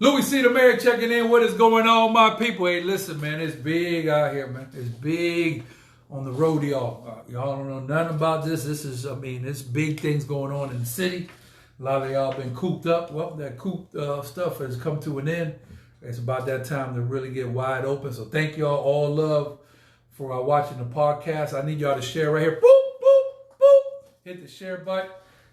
Louie C. the Mayor checking in. What is going on, my people? Hey, listen, man, it's big out here, man. It's big on the road, y'all. Y'all don't know nothing about this. It's big things going on in the city. A lot of y'all been cooped up. Well, that cooped stuff has come to an end. It's about that time to really get wide open. So thank y'all, all love for watching the podcast. I need y'all to share right here. Boop, boop, boop. Hit the share button.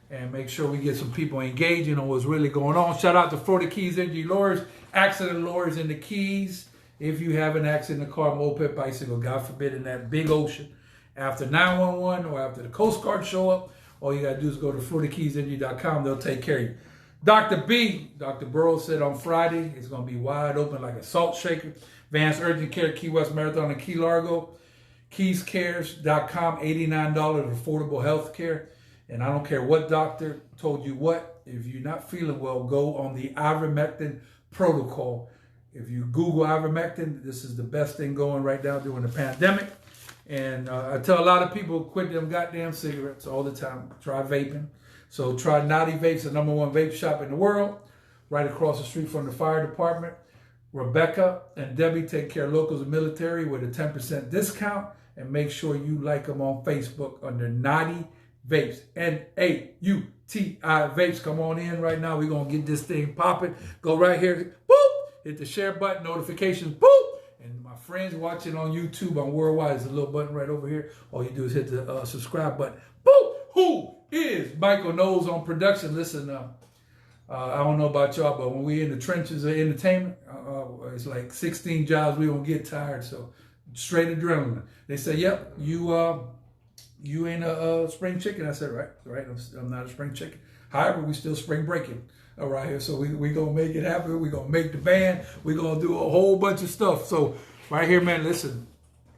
And make sure we get some people engaging on what's really going on. Shout out to Florida Keys Energy Lawyers, accident lawyers in the Keys. If you have an accident in a car, moped, bicycle, God forbid, in that big ocean, after 911 or after the Coast Guard show up, all you got to do is go to FloridaKeysEnergy.com. They'll take care of you. Dr. Burrows said on Friday, it's going to be wide open like a salt shaker. Advanced Urgent Care, Key West Marathon, and Key Largo. KeysCares.com, $89 affordable health care. And I don't care what doctor told you what. If you're not feeling well, go on the ivermectin protocol. If you Google ivermectin, this is the best thing going right now during the pandemic. And I tell a lot of people, quit them goddamn cigarettes all the time. Try vaping. So try Naughty Vapes, the #1 vape shop in the world, right across the street from the fire department. Rebecca and Debbie take care of locals and military with a 10% discount. And make sure you like them on Facebook under Naughty Vapes, Nauti Vapes. Come on in right now. We're going to get this thing popping. Go right here. Boop. Hit the share button. Notifications. Boop. And my friends watching on YouTube on Worldwide, there's a little button right over here. All you do is hit the subscribe button. Boop. Who is Miachael Knowles on production? Listen, I don't know about y'all, but when we in the trenches of entertainment, it's like 16 jobs. We don't get tired. So straight adrenaline. They say, yep, you ain't a spring chicken. I said, right. I'm not a spring chicken. However, we still spring breaking right here. So we going to make it happen. We going to make the band. We going to do a whole bunch of stuff. So right here, man, listen,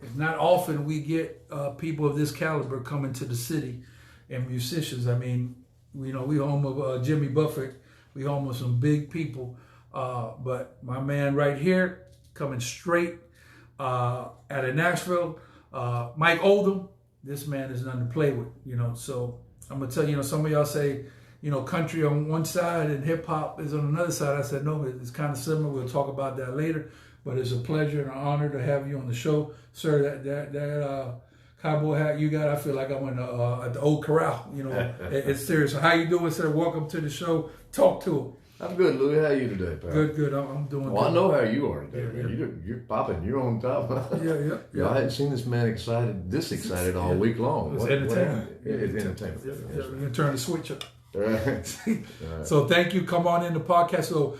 it's not often we get people of this caliber coming to the city and musicians. I mean, we home of Jimmy Buffett. We home of some big people. But my man right here coming straight out of Nashville, Mike Oldham. This man is nothing to play with, So I'm going to tell you, some of y'all say, country on one side and hip hop is on another side. I said, no, it's kind of similar. We'll talk about that later. But it's a pleasure and an honor to have you on the show. Sir, that cowboy hat you got, I feel like I'm at the old corral. It's serious. How you doing, sir? Welcome to the show. Talk to him. I'm good, Louie. How are you today, pal? Good. I'm doing good. I know how you are today, man. Yeah. You're popping. You're on top. Yeah. I hadn't seen this man this excited all week long. It's entertainment. It's entertainment. Yeah. We're going to turn the switch up. All right. So thank you. Come on in the podcast. So,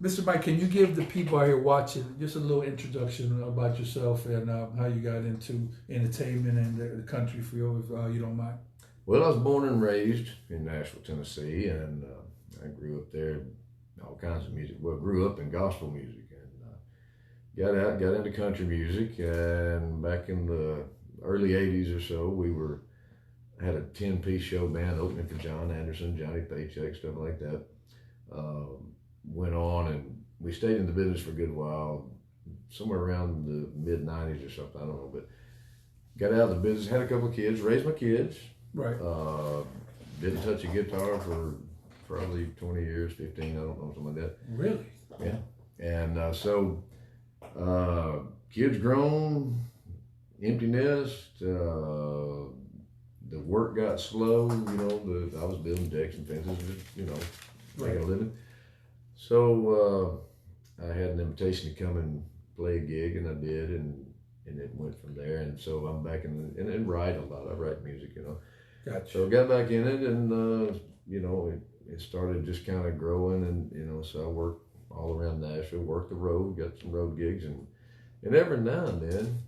Mr. Mike, can you give the people out here watching just a little introduction about yourself and how you got into entertainment and the country for you, if you don't mind? Well, I was born and raised in Nashville, Tennessee, and I grew up there, all kinds of music. Well, grew up in gospel music and got into country music. And back in the early 80s or so, we had a 10-piece show band opening for John Anderson, Johnny Paycheck, stuff like that. Went on and we stayed in the business for a good while, somewhere around the mid-90s or something, I don't know. But got out of the business, had a couple of kids, raised my kids. Right. Didn't touch a guitar for probably 20 years, 15, I don't know, something like that. Really? Yeah. And so kids grown, empty nest, the work got slow, I was building decks and fences, making a living. So I had an invitation to come and play a gig, and I did, and it went from there. And so I'm back and write a lot. I write music, Gotcha. So I got back in it, and it started just kind of growing, and so I worked all around Nashville, worked the road, got some road gigs, and every now and then,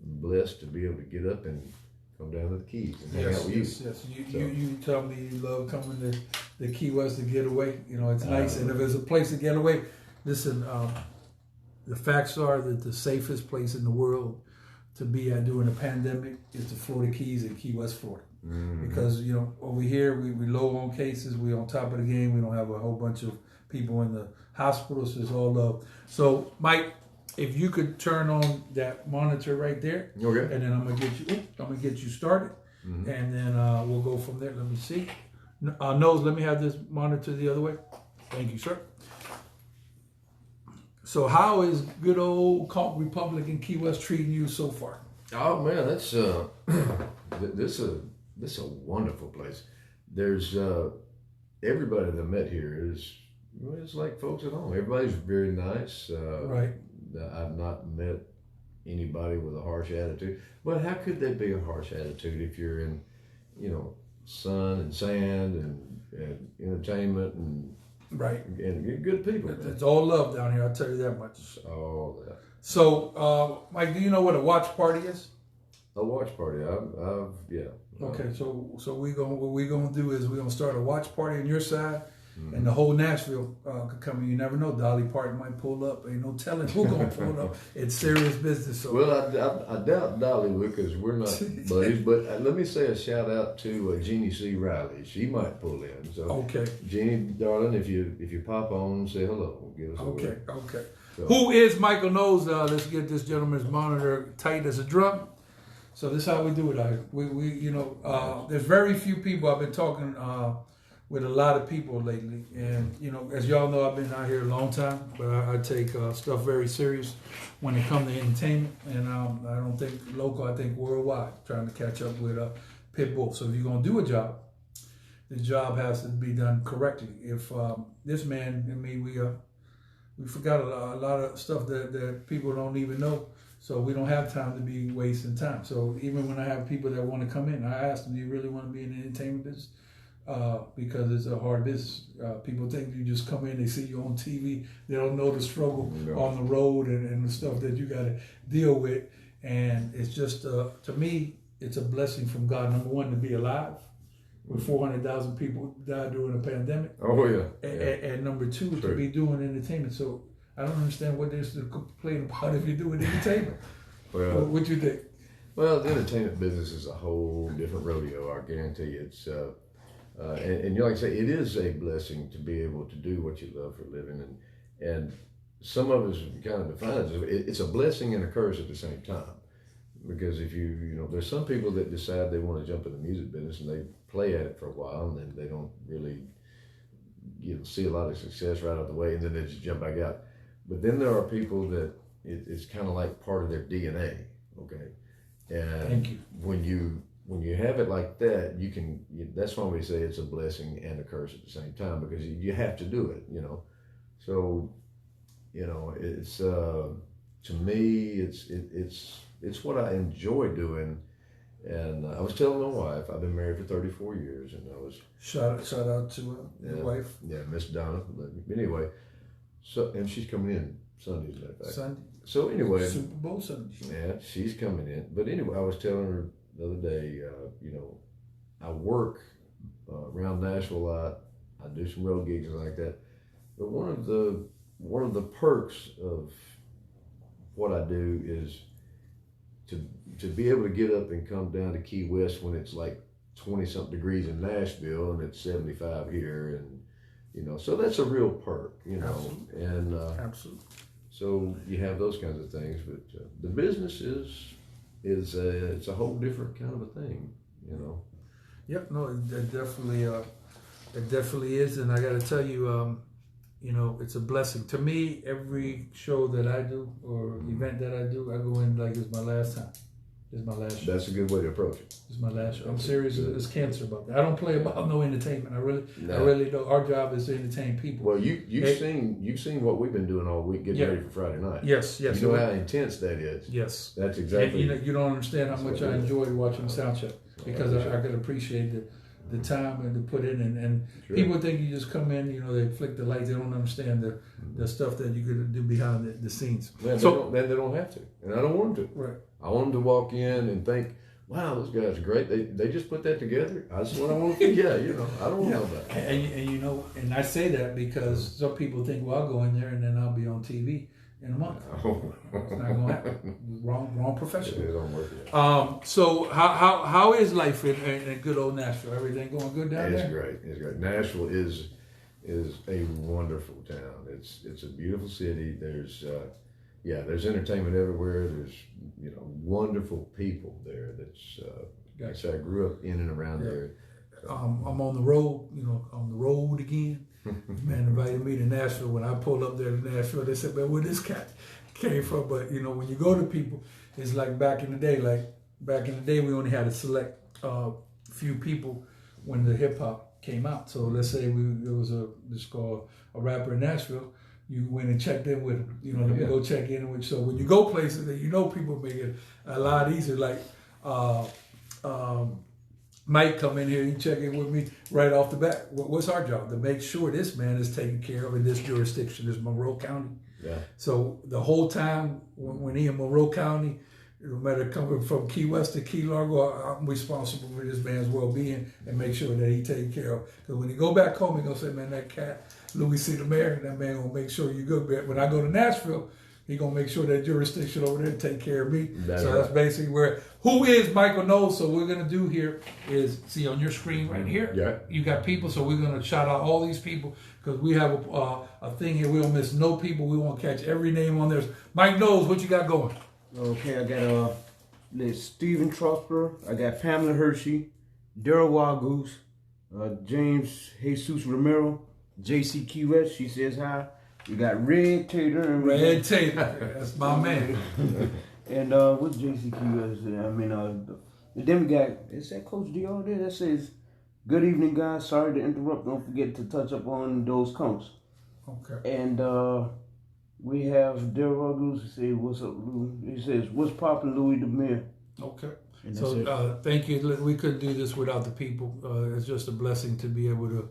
I'm blessed to be able to get up and come down to the Keys and hang out with you. Yes. You tell me you love coming to the Key West to get away. It's nice, and if there's a place to get away, listen. The facts are that the safest place in the world to be at during a pandemic is the Florida Keys in Key West, Florida. Mm-hmm. Because, over here, we low on cases. We on top of the game. We don't have a whole bunch of people in the hospitals. So it's all love. So, Mike, if you could turn on that monitor right there. Okay. And then I'm gonna get you started. Mm-hmm. And then we'll go from there. Let me see. Knowles, let me have this monitor the other way. Thank you, sir. So how is good old Conch Republic in Key West treating you so far? Oh man, that's this a wonderful place. There's everybody that I met here is, well, it's like folks at home. Everybody's very nice. Right. I've not met anybody with a harsh attitude. But how could there be a harsh attitude if you're in, sun and sand and entertainment and right and good people? It's all love down here. I'll tell you that much. All that. So, Mike, do you know what a watch party is? A watch party. Yeah. Okay, so what we gonna do is we're gonna start a watch party on your side, and the whole Nashville could come in. You never know, Dolly Parton might pull up. Ain't no telling who gonna pull up. It's serious business. So. Well, I doubt Dolly would, because we're not buddies. But let me say a shout out to Jeannie C. Riley. She might pull in. So okay, Jeannie, darling, if you pop on, say hello. Give us a word. Okay. So. Who is Michael Knowles? Let's get this gentleman's monitor tight as a drum. So this is how we do it out here. We there's very few people. I've been talking with a lot of people lately, and as y'all know, I've been out here a long time, but I take stuff very serious when it comes to entertainment, and I don't think local, I think worldwide, trying to catch up with Pitbull. So if you're gonna do a job, the job has to be done correctly. If this man and me, we forgot a lot of stuff that people don't even know. So we don't have time to be wasting time. So even when I have people that want to come in, I ask them, do you really want to be in the entertainment business? Because it's a hard business. People think you just come in, they see you on TV, they don't know the struggle on the road and the stuff that you got to deal with. And it's just, to me, it's a blessing from God, number one, to be alive. When 400,000 people died during a pandemic. Oh, yeah. And number two, to be doing entertainment. So I don't understand what there's to complain about if you're doing entertainment. Well, what you think? Well, the entertainment business is a whole different rodeo. I guarantee you. It's and like I say, it is a blessing to be able to do what you love for a living, and some of us kind of define it. It's a blessing and a curse at the same time, because if there's some people that decide they want to jump in the music business and they play at it for a while, and then they don't really see a lot of success right out the way, and then they just jump back out. But then there are people that it's kind of like part of their DNA, okay? And thank you. When you have it like that, that's why we say it's a blessing and a curse at the same time, because you have to do it, So, it's to me, it's what I enjoy doing. And I was telling my wife, I've been married for 34 years, and I was shout out to your wife. Yeah, Miss Donna. But anyway. So, and she's coming in Sunday, as a matter of fact. Sunday. So anyway, Super Bowl Sunday. Yeah, she's coming in. But anyway, I was telling her the other day, I work around Nashville a lot. I do some road gigs and like that. But one of the perks of what I do is to be able to get up and come down to Key West when it's like 20-something degrees in Nashville and it's 75 here, and so that's a real perk, Absolutely. And absolutely. So you have those kinds of things, but the business is it's a whole different kind of a thing, Yep, no, it definitely is, and I got to tell you, it's a blessing to me. Every show that I do or event that I do, I go in like it's my last time. It's my last show. That's a good way to approach it. It's my last show. I'm serious as cancer about that. I don't play about no entertainment. I really don't. Our job is to entertain people. Well, you've seen what we've been doing all week, getting ready for Friday night. Yes. You know how intense that is. Yes. That's exactly. And, you don't understand how much I enjoy watching the sound check, because I could appreciate the time and to put in, and sure. People think you just come in, they flick the lights. They don't understand the stuff that you could do behind the scenes. Man, they don't have to, and I don't want them to. Right. I want them to walk in and think, wow, those guys are great. They just put that together. That's what I want to think. Yeah, I don't know that. And I say that because some people think, well, I'll go in there and then I'll be on TV in a month. No. It's not going to happen. Wrong profession. It don't work. So how is life in good old Nashville? Everything going good down there? It's great. Nashville is a wonderful town. It's a beautiful city. There's entertainment everywhere. There's wonderful people there. That's I grew up in and around there. I'm on the road, on the road again. Man invited me to Nashville. When I pulled up there to Nashville, they said, man, where this cat came from? But, you know, when you go to people, it's like back in the day. Like, back in the day, we only had a select few people when the hip-hop came out. So let's say there was this called a rapper in Nashville. You went and checked in with him. You know, let me go check in with. So when you go places that you know people make it a lot easier. Like Mike come in here, you check in with me right off the bat. What's our job? To make sure this man is taken care of in this jurisdiction, this Monroe County. Yeah. So the whole time when he in Monroe County, no matter coming from Key West to Key Largo, I'm responsible for this man's well-being and make sure that he taken care of. Because when he go back home, he gonna say, man, that cat, Louie C. the mayor, that man gonna make sure you good. But when I go to Nashville, he gonna make sure that jurisdiction over there take care of me. That's basically where, who is Miachael Knowles? So what we're gonna do here is, see on your screen right here, you got people, so we're gonna shout out all these people because we have a thing here, we don't miss no people, we wanna catch every name on there. Mike Knowles, what you got going? Okay, I got Stephen Trosper, I got Pamela Hershey, Daryl Wagoose, James Jesus Romero, JC Key West, she says hi. We got Red Tater. And Red Tater, that's my man. And what's JC Key West? I mean, and then we got, is that Coach DR there? That says, good evening, guys. Sorry to interrupt. Don't forget to touch up on those conks. Okay. And we have Daryl Wagoose who says, what's up, Louie? He says, what's poppin', Louie the Mayor? Okay. So thank you. We couldn't do this without the people. It's just a blessing to be able to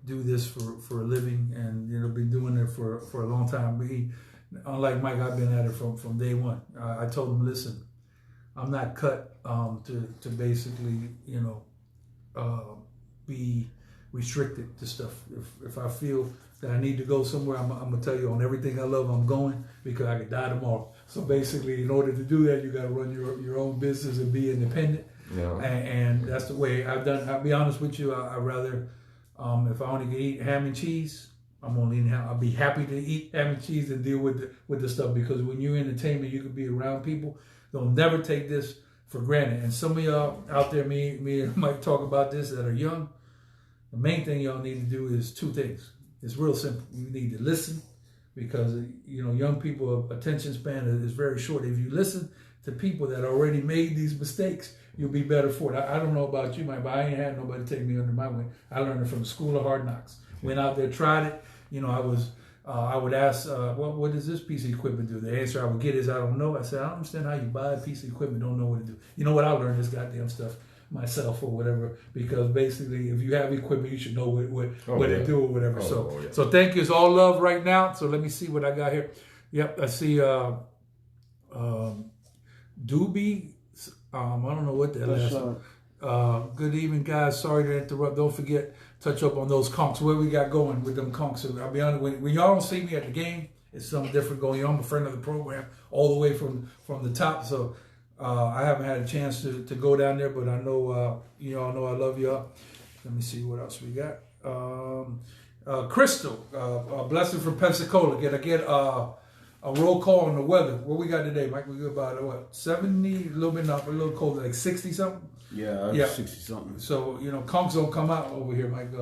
do this for a living, and you know, been doing it for a long time. Unlike Mike, I've been at it from day one. I told him, listen, I'm not cut to basically, you know, be restricted to stuff. If I feel that I need to go somewhere, I'm gonna tell you on everything I love, I'm going, because I could die tomorrow. So basically, in order to do that, you got to run your own business and be independent. Yeah. And that's the way I've done. I'll be honest with you. I'd rather, if I only can eat ham and cheese, I'm only eating ham. I'll be happy to eat ham and cheese and deal with the stuff, because when you're in entertainment, you can be around people. They'll never take this for granted. And some of y'all out there, me and Mike talk about this, that are young. The main thing y'all need to do is two things. It's real simple. You need to listen, because you know, young people, attention span is very short. If you listen to people that already made these mistakes, you'll be better for it. I don't know about you, Mike, but I ain't had nobody take me under my wing. I learned it from the School of Hard Knocks. Went out there, tried it. You know, I would ask, what does this piece of equipment do? The answer I would get is, I don't know. I said, I don't understand how you buy a piece of equipment, don't know what to do. You know what? I learned this goddamn stuff myself or whatever, because basically, if you have equipment, you should know what it do or whatever. So thank you. It's all love right now. So let me see what I got here. Yep, I see Doobie. I don't know what that is. Good evening, guys. Sorry to interrupt. Don't forget, touch up on those conks. Where we got going with them conks. So I'll be honest, when y'all don't see me at the game, it's something different going on. I'm a friend of the program all the way from the top. So I haven't had a chance to go down there, but I know you all know I love y'all. Let me see what else we got. Crystal, a blessing from Pensacola. Get a roll call on the weather. What we got today, Mike? We got about what, 70, a little bit up, a little colder, like 60 something. Yeah, 60 something. So you know, conks don't come out over here, Mike.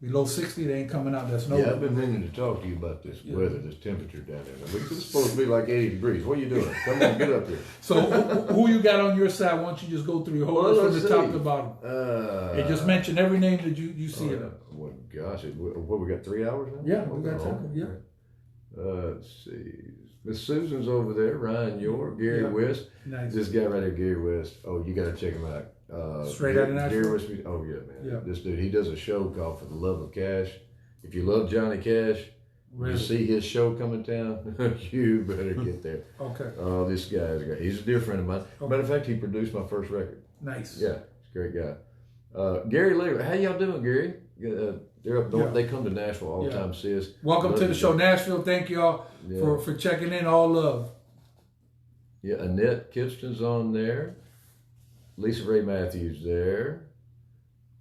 Below 60, they ain't coming out. That's no. Yeah, I've been meaning to talk to you about this weather, this temperature down there. It's supposed to be like 80 degrees. What are you doing? Come on, get up here. So who you got on your side? Why don't you just go through your whole list from the top to bottom? And just mention every name that you see it. Well, gosh, what, we got 3 hours now? Yeah, we got time. Yeah. Let's see. Miss Susan's over there. Ryan York, Gary West. Nice. This guy right here, Gary West. Oh, you got to check him out. Straight out of Nashville? Gary West. Oh, yeah, man. Yeah. This dude, he does a show called For the Love of Cash. If you love Johnny Cash, you see his show coming town, you better get there. Okay. Oh, this guy is great. He's a dear friend of mine. Okay. Matter of fact, he produced my first record. Nice. Yeah, he's a great guy. Gary Lee, how y'all doing, Gary? They're up north. They come to Nashville all the time, see us. Welcome to the show, Nashville. Thank y'all for checking in. All love. Yeah, Annette Kipston's on there. Lisa Ray Matthews there.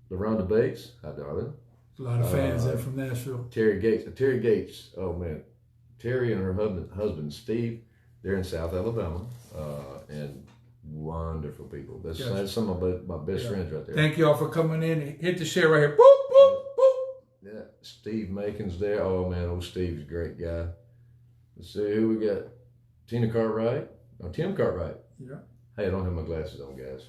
LaRonda Bates, hi darling. A lot of fans there from Nashville. Terry Gates. Oh man, Terry and her husband Steve. They're in South Alabama, and wonderful people. That's some of my best friends right there. Thank y'all for coming in. Hit the share right here. Boop boop. Steve Macon's there. Oh man, old Steve's a great guy. Let's see who we got. Tina Cartwright. Oh, Tim Cartwright. Yeah. Hey, I don't have my glasses on, guys.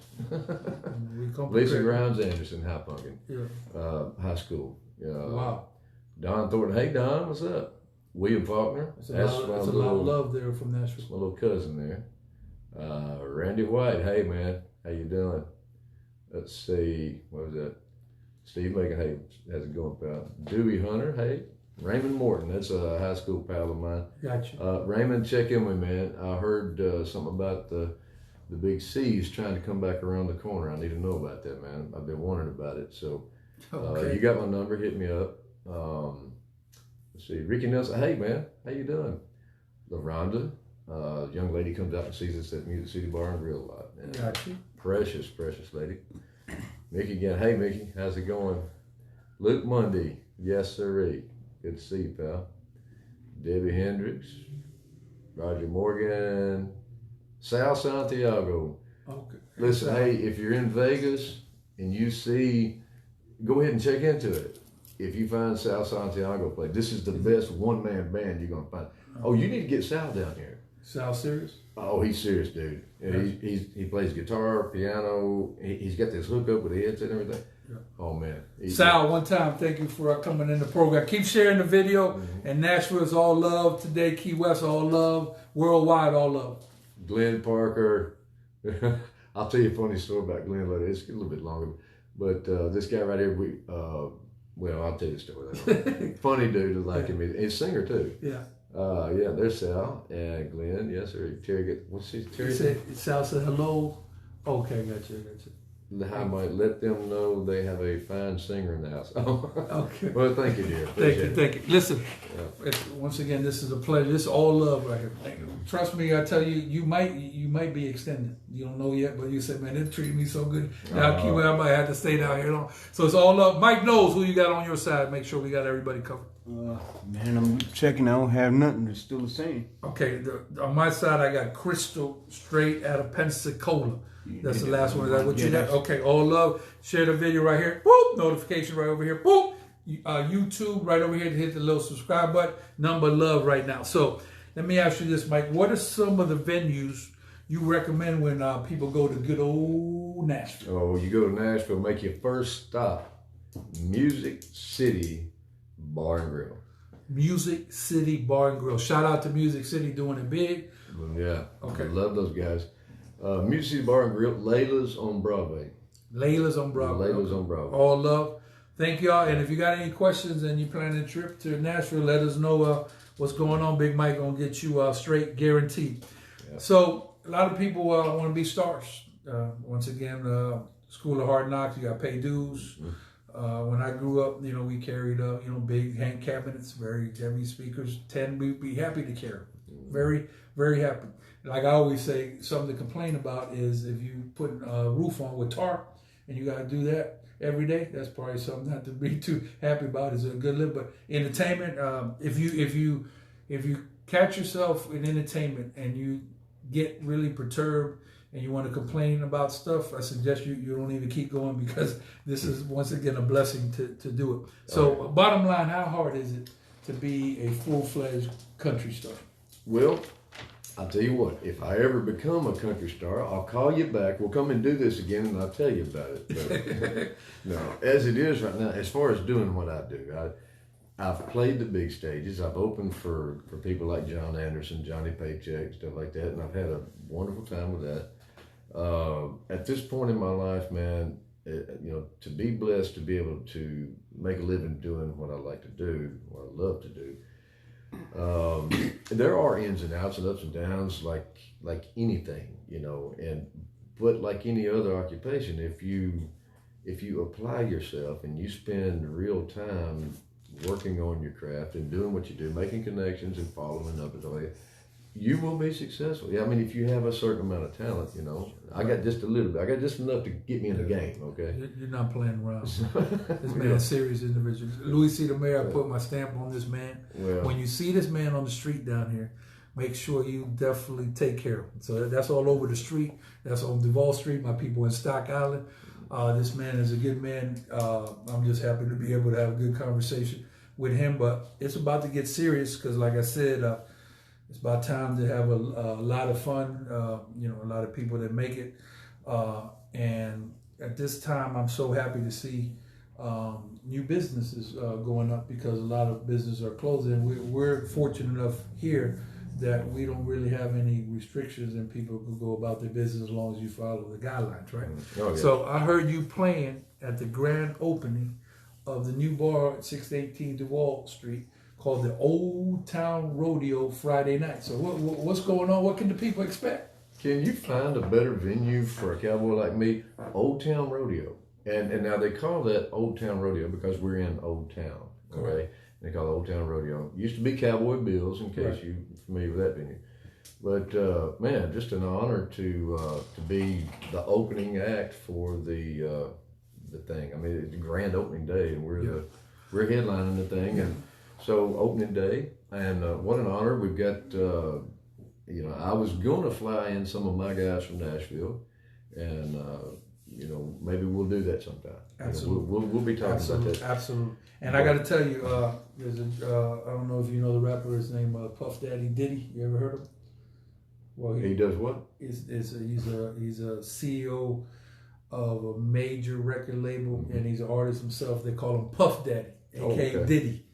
We Lisa Grimes Anderson, High Punkin. Yeah. High school. Wow. Don Thornton. Hey, Don, what's up? William Faulkner. That's a lot of love there from Nashville. My little cousin there. Randy White. Hey, man. How you doing? Let's see. What was that? Steve Macon. Hey, how's it going, pal? Dewey Hunter. Hey. Raymond Morton. That's a high school pal of mine. Gotcha. Raymond, check in with me, man. I heard something about the big C's trying to come back around the corner. I need to know about that, man. I've been wondering about it. So Okay. you got my number. Hit me up. Let's see. Ricky Nelson. Hey, man. How you doing? LaRonda. Young lady comes out and sees us at Music City Bar and Grill a lot. And Gotcha. precious lady. Mickey again. Hey, Mickey. How's it going? Luke Mundy. Yes, sirree. Good to see you, pal. Debbie Hendricks. Roger Morgan. Sal Santiago. Okay. Listen, hey, if you're in Vegas and you see, go ahead and check into it. If you find Sal Santiago play, this is the best one-man band you're gonna find. Oh, you need to get Sal down here. Sal serious? Oh, he's serious, dude. And he plays guitar, piano. He's got this hookup with the headset and everything. Yeah. Oh man. Sal, one time, thank you for coming in the program. Keep sharing the video. And Nashville is all love today. Key West, all love. Worldwide, all love. Glenn Parker. I'll tell you a funny story about Glenn later. It's a little bit longer, but this guy right here, well, I'll tell you the story later. Funny dude, like him. He's a singer too. Yeah. Yeah, there's Sal and Glenn. Yes, sir. Terry, what's his Terry? Sal said hello. Okay, gotcha. I might let them know they have a fine singer in the house. Okay. Well, thank you, dear. Thank you. Listen, once again, this is a pleasure. This is all love right here. Trust me, I tell you, you might be extended. You don't know yet, but you said, man, they treat me so good. Now, I might have to stay down here long. So it's all love. Mike knows who you got on your side. Make sure we got everybody covered. Man, I'm checking. I don't have nothing. It's still the same. Okay, on my side, I got Crystal straight out of Pensacola. That's the last one. Is that what you got? Okay, all love. Share the video right here. Boop. Notification right over here. Boop. YouTube right over here to hit the little subscribe button. Number love right now. So let me ask you this, Mike. What are some of the venues you recommend when people go to good old Nashville? Oh, you go to Nashville, make your first stop. Music City Bar and Grill. Music City Bar and Grill. Shout out to Music City doing it big. Yeah. Okay. I love those guys. Music City Bar and Grill, Layla's on Broadway. Layla's on Broadway. Layla's on Broadway. All love. Thank y'all. And if you got any questions and you planning a trip to Nashville, let us know what's going on. Big Mike gonna get you straight, guaranteed. Yeah. So a lot of people want to be stars. Once again, School of Hard Knocks. You got to pay dues. Mm-hmm. When I grew up, we carried big hand cabinets, very heavy speakers. 10 we'd be happy to carry. Mm-hmm. Very, very happy. Like I always say, something to complain about is if you put a roof on with tar and you got to do that every day, that's probably something not to be too happy about. It's a good live. But entertainment, if you catch yourself in entertainment and you get really perturbed and you want to complain about stuff, I suggest you don't even keep going, because this is, once again, a blessing to do it. So bottom line, how hard is it to be a full-fledged country star? Well, I'll tell you what, if I ever become a country star, I'll call you back. We'll come and do this again, and I'll tell you about it. But, no, as it is right now, as far as doing what I do, I've played the big stages. I've opened for people like John Anderson, Johnny Paycheck, stuff like that, and I've had a wonderful time with that. At this point in my life, man, to be blessed to be able to make a living doing what I like to do, what I love to do, there are ins and outs and ups and downs like anything, but like any other occupation, if you apply yourself and you spend real time working on your craft and doing what you do, making connections and following up, you will be successful. Yeah, I mean, if you have a certain amount of talent, I got just a little bit. I got just enough to get me in the game, okay? You're not playing around. This man is a serious individual. Louie C. the Mayor, I put my stamp on this man. Well, when you see this man on the street down here, make sure you definitely take care of him. So that's all over the street. That's on Duval Street, my people in Stock Island. This man is a good man. I'm just happy to be able to have a good conversation. with him. But it's about to get serious because, like I said, it's about time to have a lot of fun. You know, a lot of people that make it. And at this time, I'm so happy to see new businesses going up because a lot of businesses are closing. We're fortunate enough here that we don't really have any restrictions and people can go about their business as long as you follow the guidelines, right? Oh, yeah. So I heard you playing at the grand opening of the new bar at 618 DeWalt Street called the Old Town Rodeo Friday night. So what's going on? What can the people expect? Can you find a better venue for a cowboy like me? Old Town Rodeo. And now they call that Old Town Rodeo because we're in Old Town, okay? Correct. They call it Old Town Rodeo. Used to be Cowboy Bill's, in case Right. you're familiar with that venue. But man, just an honor to be the opening act for the thing. I mean, it's the grand opening day, and we're headlining the thing, and so opening day, and what an honor. We've got you know, I was gonna fly in some of my guys from Nashville, and you know, maybe we'll do that sometime. Absolutely. You know, we'll be talking about that. Absolutely. And I got to tell you, there's I don't know if you know the rapper, his name Puff Daddy Diddy. You ever heard of him? Well, He does what? He's a CEO of a major record label, and he's an artist himself. They call him Puff Daddy, aka Diddy.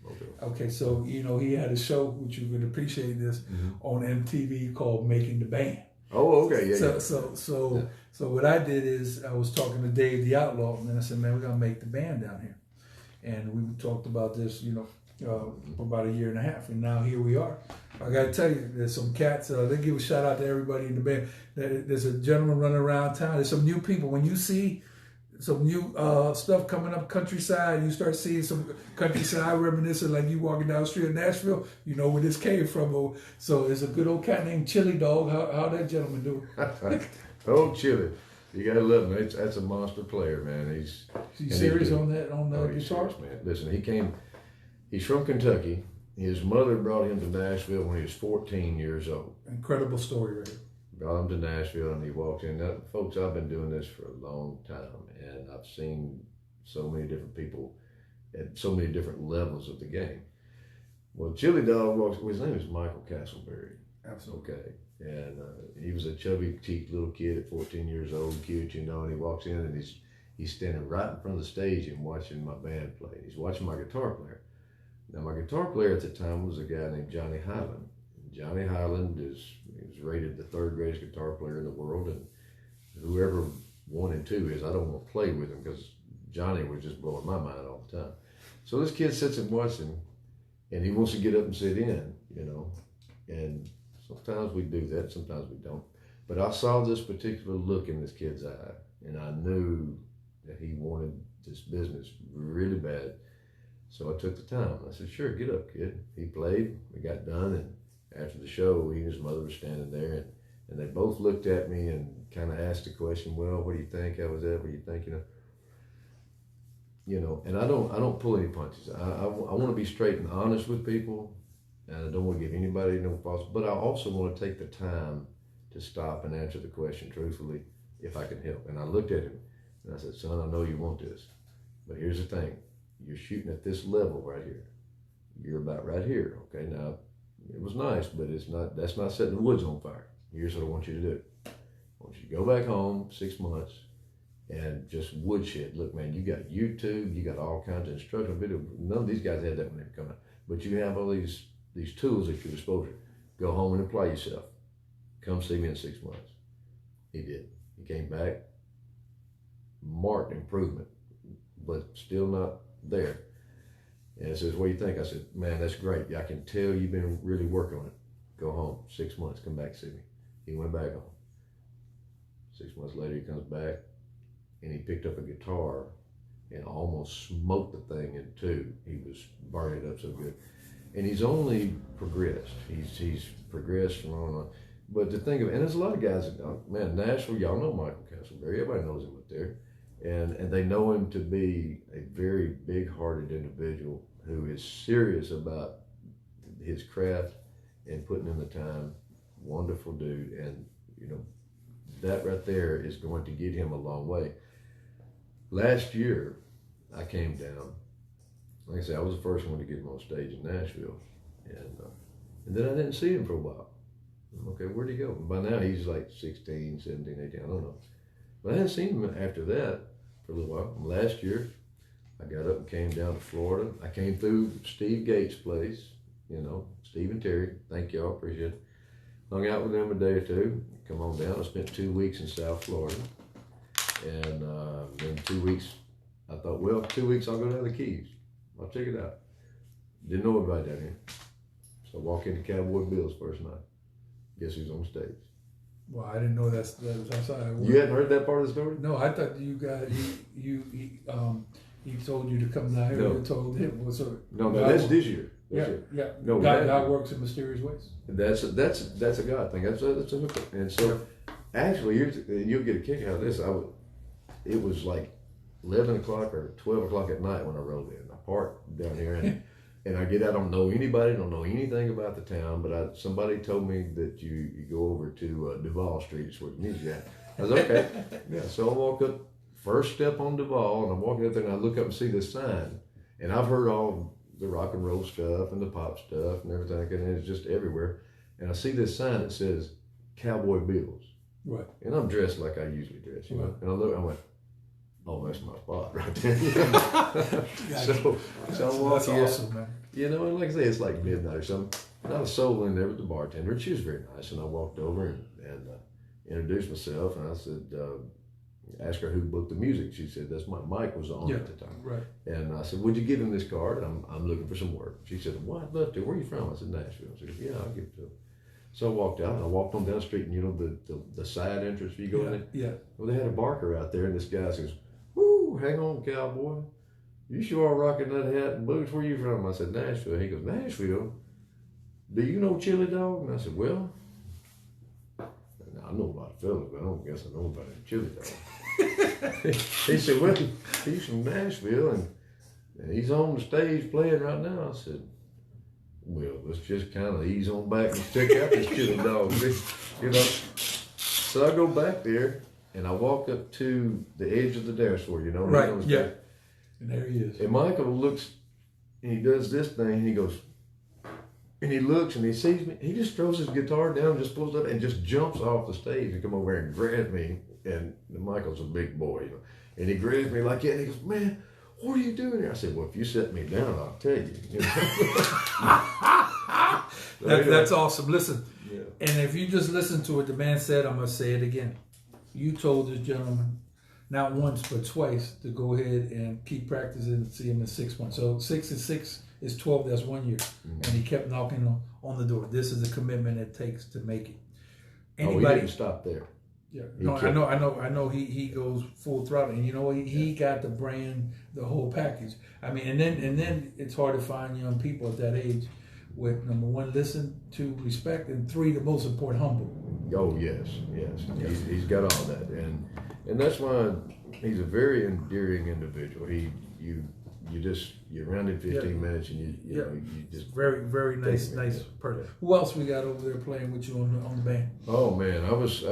Okay, so you know he had a show, which you would appreciate this, on MTV called Making the Band. Oh, okay, yeah. So what I did is I was talking to Dave the Outlaw, and then I said, man, we're gonna make the band down here, and we talked about this, you know, for about a year and a half, and now here we are. I gotta tell you, there's some cats. They give a shout out to everybody in the band. There's a gentleman running around town. There's some new people. When you see some new stuff coming up countryside, you start seeing some countryside reminiscent, like you walking down the street of Nashville, you know where this came from. So there's a good old cat named Chili Dog. How that gentleman doing? Oh, Chili. You gotta love him. That's a monster player, man. He's serious on the he's guitar? serious, man. Listen, he's from Kentucky. His mother brought him to Nashville when he was 14 years old. Incredible story, right? Brought him to Nashville, and he walked in. Now, folks, I've been doing this for a long time, and I've seen so many different people at so many different levels of the game. Well, Chili Dog walks. His name is Miachael Castleberry. Absolutely. Okay, and he was a chubby cheeked little kid at 14 years old, cute, you know. And he walks in, and he's standing right in front of the stage and watching my band play. He's watching my guitar player. Now, my guitar player at the time was a guy named Johnny Highland. Johnny Highland was rated the third greatest guitar player in the world, and whoever 1 and 2 is, I don't want to play with him because Johnny was just blowing my mind all the time. So this kid sits and watches him, and he wants to get up and sit in, you know. And sometimes we do that, sometimes we don't. But I saw this particular look in this kid's eye, and I knew that he wanted this business really bad. So I took the time. I said, sure, get up, kid. He played, we got done, and after the show, he and his mother were standing there, and they both looked at me and kind of asked the question, well, what do you think? How was that? What do you think? You know, and I don't pull any punches. I want to be straight and honest with people, and I don't want to give anybody no false, but I also want to take the time to stop and answer the question truthfully if I can help. And I looked at him, and I said, son, I know you want this, but here's the thing. You're shooting at this level right here. You're about right here, okay? Now, it was nice, but that's not setting the woods on fire. Here's what I want you to do. I want you to go back home 6 months and just woodshed. Look, man, you got YouTube, you got all kinds of instructional video. None of these guys had that when they were coming. But you have all these tools at your disposal. Go home and apply yourself. Come see me in 6 months. He did. He came back, marked improvement, but still not there. And he says, what do you think? I said, man, that's great. I can tell you've been really working on it. Go home, 6 months, come back, see me. He went back home. 6 months later, he comes back, and he picked up a guitar and almost smoked the thing in two. He was burning it up so good. And he's only progressed. He's progressed from on and on. But the thing of it, and there's a lot of guys, man, Nashville, y'all know Miachael Castleberry. Everybody knows him up there. And they know him to be a very big-hearted individual who is serious about his craft and putting in the time. Wonderful dude. And, you know, that right there is going to get him a long way. Last year, I came down like I said, I was the first one to get him on stage in Nashville, and then I didn't see him for a while. Okay, where'd he go? By now he's like 16, 17, 18, I don't know. But I hadn't seen him after that for a little while. Last year, I got up and came down to Florida. I came through Steve Gates' place, Steve and Terry. Thank y'all, appreciate it. Hung out with them a day or two. Come on down. I spent 2 weeks in South Florida. And then 2 weeks, I thought, well, 2 weeks I'll go down to the Keys. I'll check it out. Didn't know anybody down here. So I walk into Cowboy Bill's first night. Guess who's on stage? Well, I didn't know that was outside. You hadn't heard that part of the story? No, I thought you guys, he told you to come down here. No. You told him. No, that's this year. Yeah. No, God works in mysterious ways. That's a God thing. That's a hookup. And so, actually, you'll get a kick out of this. It was like 11 o'clock or 12 o'clock at night when I rode in. I parked down here and I get out. I don't know anybody, don't know anything about the town, but somebody told me that you go over to Duval Street, is where the music at. I was okay. Yeah, so I walk up, first step on Duval, and I'm walking up there and I look up and see this sign. And I've heard all the rock and roll stuff and the pop stuff and everything, and it's just everywhere. And I see this sign that says Cowboy Bill's. Right. And I'm dressed like I usually dress, Right. And I went, oh, that's my spot right there. so I'm walking. That's awesome, man. And like I say, it's like midnight or something. Not a soul in there with the bartender. And she was very nice. And I walked over and introduced myself. And I said, asked her who booked the music. She said, that's Mike was on at the time. Right. And I said, would you give him this card? I'm looking for some work. She said, well, I'd love to. Where are you from? I said, Nashville. She said, yeah, I'll give it to him. So I walked out, and I walked on down the street, and the side entrance where you go in there? Yeah. Well, they had a barker out there, and this guy says, whoo, hang on, cowboy. You sure are rocking that hat and boots. Where you from? I said, Nashville. He goes, Nashville? Do you know Chili Dog? And I said, well, I know a lot of fellas, but I don't guess I know about a Chili Dog. He said, well, he's from Nashville, and he's on the stage playing right now. I said, well, let's just kind of ease on back and check out this Chili Dog. So I go back there, and I walk up to the edge of the dance floor, Right, yeah. And there he is. And Michael looks, and he does this thing, and he goes, and he looks, and he sees me. He just throws his guitar down, just pulls up, and just jumps off the stage and come over there and grab me. And Michael's a big boy, and he grabs me like that, and he goes, man, what are you doing here? I said, well, if you set me down, I'll tell you. That's awesome. Listen, yeah. And if you just listen to what the man said, I'm going to say it again. You told this gentleman, not once, but twice, to go ahead and keep practicing and see him in 6 months. So 6 and 6 is 12, that's 1 year. Mm-hmm. And he kept knocking on the door. This is the commitment it takes to make it. He didn't stop there. Yeah, no, I know. He goes full throttle, and he got the brand, the whole package. I mean, and then it's hard to find young people at that age with, number one, listen to, respect, and 3, the most important, humble. Oh yes. He's got all that, and that's why he's a very endearing individual. You're around in 15 minutes, and you just very, very nice person. Who else we got over there playing with you on the band? Oh man, I was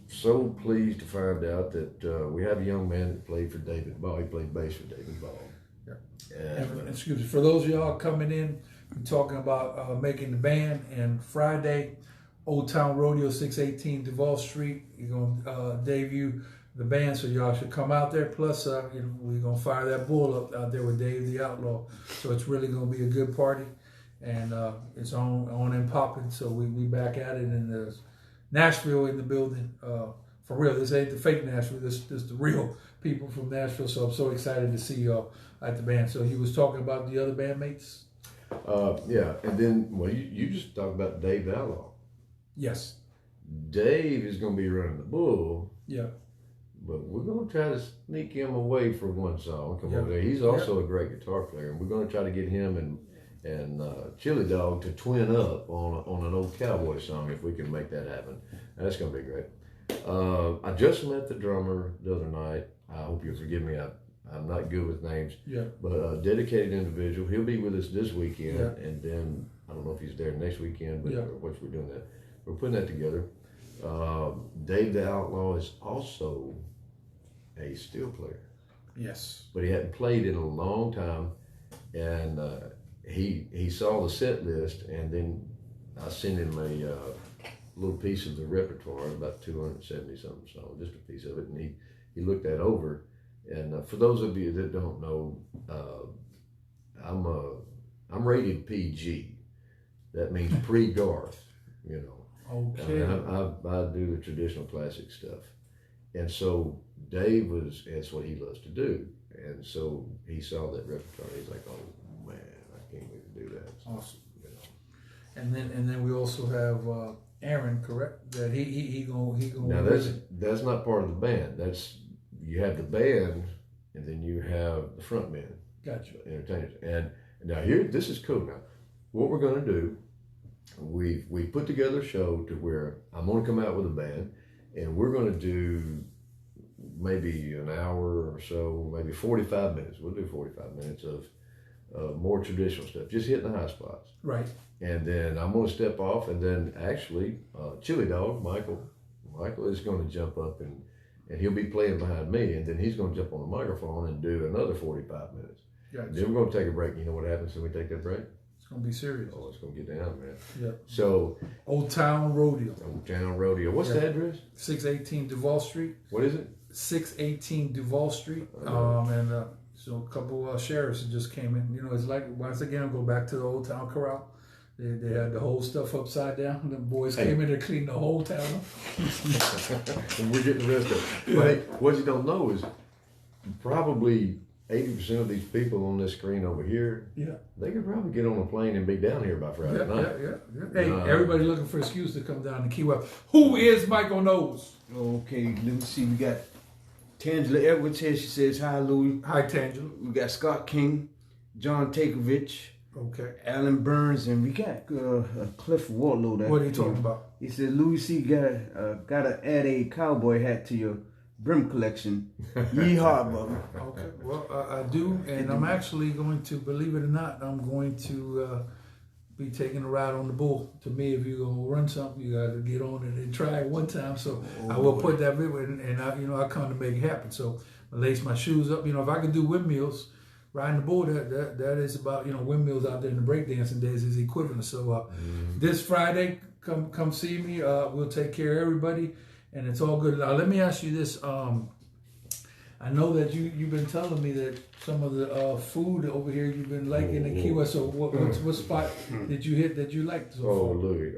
so pleased to find out that we have a young man that played for David Ball. He played bass for David Ball. Yeah. And excuse me, for those of y'all coming in, we're talking about making the band, and Friday, Old Town Rodeo, 618 Duval Street. You're going to debut the band, so y'all should come out there. Plus, we're going to fire that bull up out there with Dave the Outlaw. So it's really going to be a good party, and it's on and popping. So we back at it, and there's Nashville in the building. For real, this ain't the fake Nashville. This the real people from Nashville. So I'm so excited to see y'all at the band. So he was talking about the other bandmates. Yeah, and then you just talked about Dave the Outlaw. Yes. Dave is going to be running the bull. Yeah. But we're going to try to sneak him away for one song. Come on, he's also a great guitar player, and we're going to try to get him and Chili Dog to twin up on an old cowboy song if we can make that happen. That's going to be great. I just met the drummer the other night. I hope you'll forgive me. I'm not good with names. Yeah. But a dedicated individual. He'll be with us this weekend, and then I don't know if he's there next weekend, but once we're doing that, we're putting that together. Dave the Outlaw is also a steel player. Yes. But he hadn't played in a long time, and he saw the set list, and then I sent him a little piece of the repertoire, about 270 something songs, just a piece of it, and he looked that over. And for those of you that don't know, I'm rated PG. That means pre-Garth, you know. Okay. I do the traditional classic stuff. And so Dave that's what he loves to do. And so he saw that repertoire. He's like, oh man, I can't wait to do that. Awesome. You know. And then we also have Aaron, correct? That he gonna. Now that's not part of the band. You have the band, and then you have the front men. Gotcha. Entertainers. And now this is cool. Now, what we're going to do, we put together a show to where I'm going to come out with a band, and we're going to do maybe an hour or so, maybe 45 minutes. We'll do 45 minutes of more traditional stuff, just hitting the high spots. Right. And then I'm going to step off, and then actually, Chili Dog, Michael is going to jump up and he'll be playing behind me, and then he's going to jump on the microphone and do another 45 minutes. Gotcha. Then we're going to take a break. You know what happens when we take that break? It's going to be serious. Oh, it's going to get down, man. Yeah. So, Old Town Rodeo. What's the address? 618 Duval Street. What is it? 618 Duval Street. So a couple sheriffs just came in. You know, it's like, once again, go back to the Old Town Corral. They had the whole stuff upside down. The boys came in and cleaned the whole town up. And we're getting the rest of it. But hey, what you don't know is probably 80% of these people on this screen over here, they could probably get on a plane and be down here by Friday night. Yeah. Hey, everybody looking for an excuse to come down to Key West. Who is Michael Knowles? Okay, let me see. We got Tangela Edwards here. She says, hi, Louie. Hi, Tangela. We got Scott King, John Takovich, okay, Alan Burns, and we got Cliff Warlow. What are you talking about? He said, Louie C. gotta add a cowboy hat to your brim collection. Yeehaw, brother. Okay, well, I do, and I'm actually going to, believe it or not, I'm going to be taking a ride on the bull. To me, if you're going to run something, you got to get on it and try it one time. So I will put that video in, and I come to make it happen. So I lace my shoes up. If I can do windmills, riding the bull, that is about, windmills out there in the breakdancing days is equivalent. So this Friday, come see me. We'll take care of everybody, and it's all good. Now, let me ask you this. I know that you've been telling me that some of the food over here you've been liking in Key West. So what spot did you hit that you liked so far? Louie,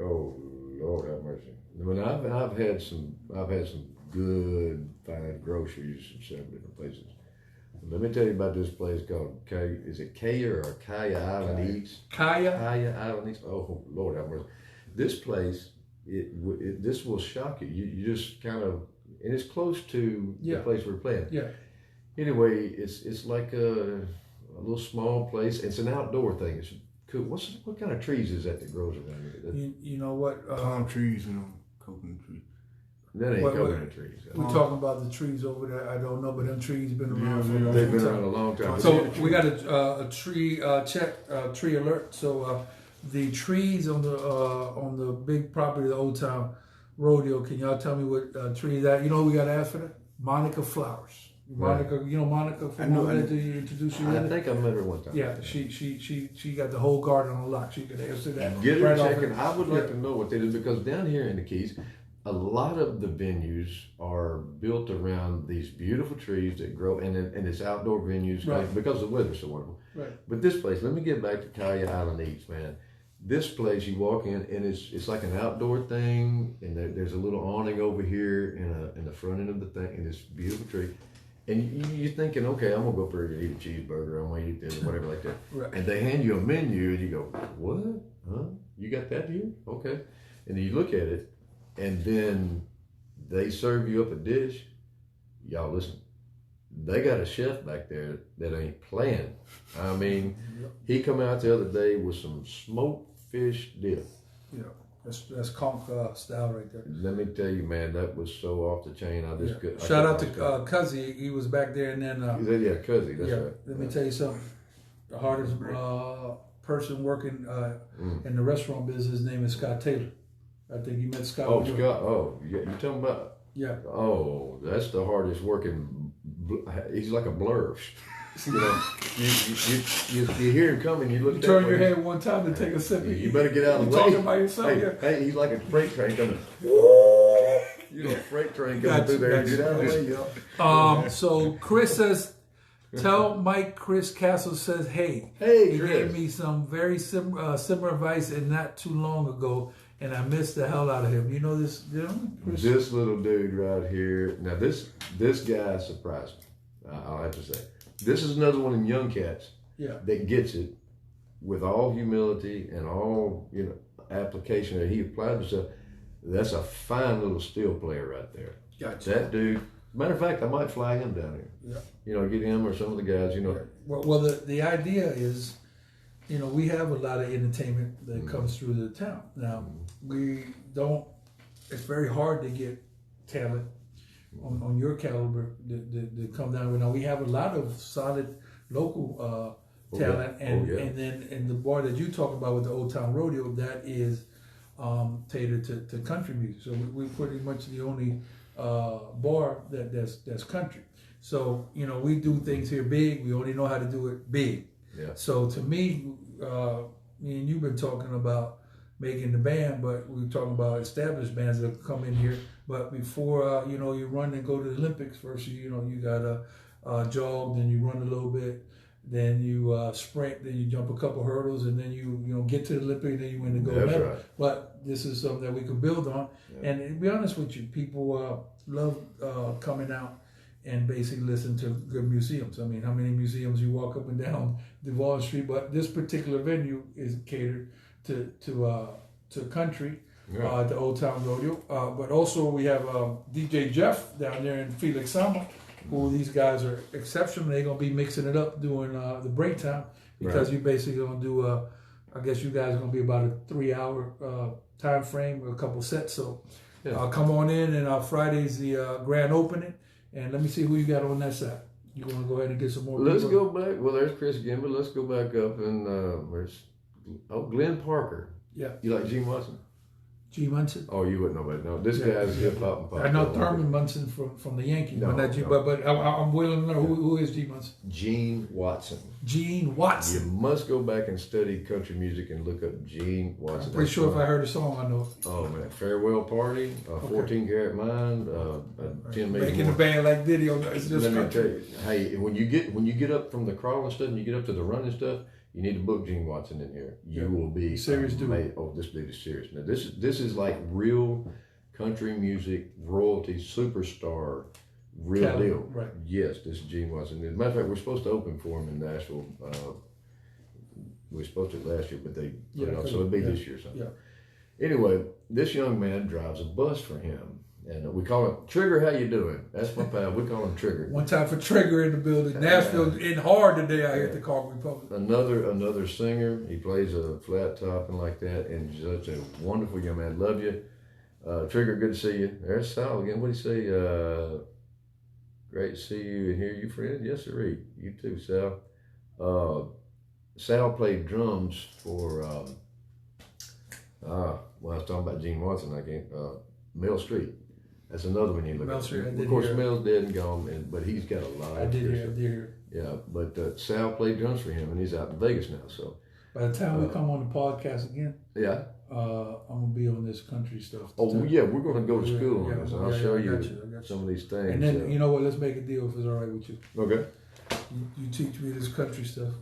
Lord have mercy. I've had some good fine groceries from several different places. Let me tell you about this place called Kaya Island Eats? Kaya Island Eats. Oh, Lord have mercy. This place, this will shock you. You just kind of, and it's close to the place we're playing. Yeah. Anyway, it's like a little small place. It's an outdoor thing. It's cool. What kind of trees is that grows around here? You know what? Palm trees, coconut trees. That ain't coconut trees. We're talking about the trees over there. I don't know, but them trees been around for a long time. They've been around a long time. So we got a tree tree alert. So the trees on the big property of the Old Town Rodeo. Can y'all tell me what tree is that? You know who we got to ask for that? Monica Flowers. Monica, you know Monica from over there. Did you introduce you? I think I met her one time. Yeah, she got the whole garden on lock. She could answer that. Get her checking. I would like to know what they do, because down here in the Keys, a lot of the venues are built around these beautiful trees that grow, and it's outdoor venues because the weather's so wonderful. Right. But this place, let me get back to Kaya Island Eats, man. This place, you walk in, and it's like an outdoor thing, and there's a little awning over here in the front end of the thing, and this beautiful tree. And you're thinking, okay, I'm gonna go up there and eat a cheeseburger, I'm gonna eat this, whatever like that. Right. And they hand you a menu, and you go, what? Huh? You got that here? Okay. And then you look at it, and then they serve you up a dish. Y'all listen, they got a chef back there that ain't playing. I mean, he come out the other day with some smoked fish dip. Yeah, that's conch style right there. Let me tell you, man, that was so off the chain. Shout out to Cuzzy. He was back there, and then Cuzzy. That's right. Let me tell you something. The hardest person working in the restaurant business, his name is Scott Taylor. I think you met Scott. Oh, Scott. Oh, you talking about? Yeah. Oh, that's the hardest working. He's like a blur. You know, you hear him coming. You look. You turn your head one time to take a sip. You better get out of the way. Talking about yourself. Hey, Yeah. hey, he's like a freight train coming. You know, a freight train coming through there. Get out of the way, y'all. So Chris says, tell Mike Chris Castle says, hey, he Chris. gave me some very similar advice and not too long ago, and I missed the hell out of him. You know this gentleman, Chris? This little dude right here. Now this guy surprised me. I'll have to say, this is another one of them young cats that gets it with all humility and all application that he applied himself. That's a fine little steel player right there. Gotcha. That dude. Matter of fact, I might fly him down here. Yeah. You know, get him or some of the guys. You know. Well, the idea is, we have a lot of entertainment that comes through the town. Now, we don't. It's very hard to get talent on your caliber to come down. Now we have a lot of solid local talent, and then the bar that you talk about with the Old Town Rodeo, that is catered to country music. So we're pretty much the only bar that's country. So we do things here big. We only know how to do it big. Yeah. So to me, me and you've been talking about making the band, but we're talking about established bands that come in here. But before you run and go to the Olympics, first you gotta jog, then you run a little bit, then you sprint, then you jump a couple hurdles, and then you get to the Olympics, then you win the gold medal. Right. But this is something that we could build on. Yeah. And to be honest with you, people love coming out and basically listen to good museums. I mean, how many museums you walk up and down Duval Street? But this particular venue is catered to country, the Old Town Rodeo. But also we have DJ Jeff down there in Felix Sama, who these guys are exceptional. They're gonna be mixing it up during the break time, because you basically gonna do I guess you guys are gonna be about a 3-hour time frame with a couple sets. So come on in, and Friday's the grand opening. And let me see who you got on that side. You want to go ahead and get some more? Let's go back. Well, there's Chris again, but let's go back up and where's Glenn Parker. Yeah. You like Gene Watson? Gene Munson? Oh, you wouldn't know about it. No, this guy's hip hop and pop. I know Thurman Munson from the Yankees, no, but I'm willing to know who is Gene Munson. Gene Watson. Gene Watson. You must go back and study country music and look up Gene Watson. I'm pretty sure if I heard a song, I know it. Oh man, Farewell Party, 14 Karat Mind, 10 Maybe Making a band like Diddy on it's just. Let me tell you, hey, when you get up from the crawling stuff and you get up to the running stuff, you need to book Gene Watson in here. You will be serious dude. Oh, this dude is serious. Now this is like real country music royalty superstar, real deal. Right. Yes, this is Gene Watson. As a matter of fact, we're supposed to open for him in Nashville. We were supposed to last year, but they put it off, so it'll be this year. Something. Yeah. Anyway, this young man drives a bus for him. And we call him Trigger. How you doing? That's my pal. We call him Trigger. One time for Trigger in the building. Nashville in hard today out here at the Cargo Republic. Another singer. He plays a flat top and like that, and such a wonderful young man. Love you, Trigger. Good to see you. There's Sal again. What do you say? Great to see you and hear you, friend. Yes, sir. You too, Sal. Sal played drums for. I was talking about Gene Watson. I can't. Mel Street. That's another one you look at. Of course, Mel's dead and gone, but he's got a lot. I did hear. Yeah, but Sal played drums for him, and he's out in Vegas now. So by the time we come on the podcast again, I'm gonna be on this country stuff. Oh yeah, we're gonna go to school on this, and I'll show you some of these things. And then you know what? Let's make a deal if it's all right with you. Okay. You teach me this country stuff.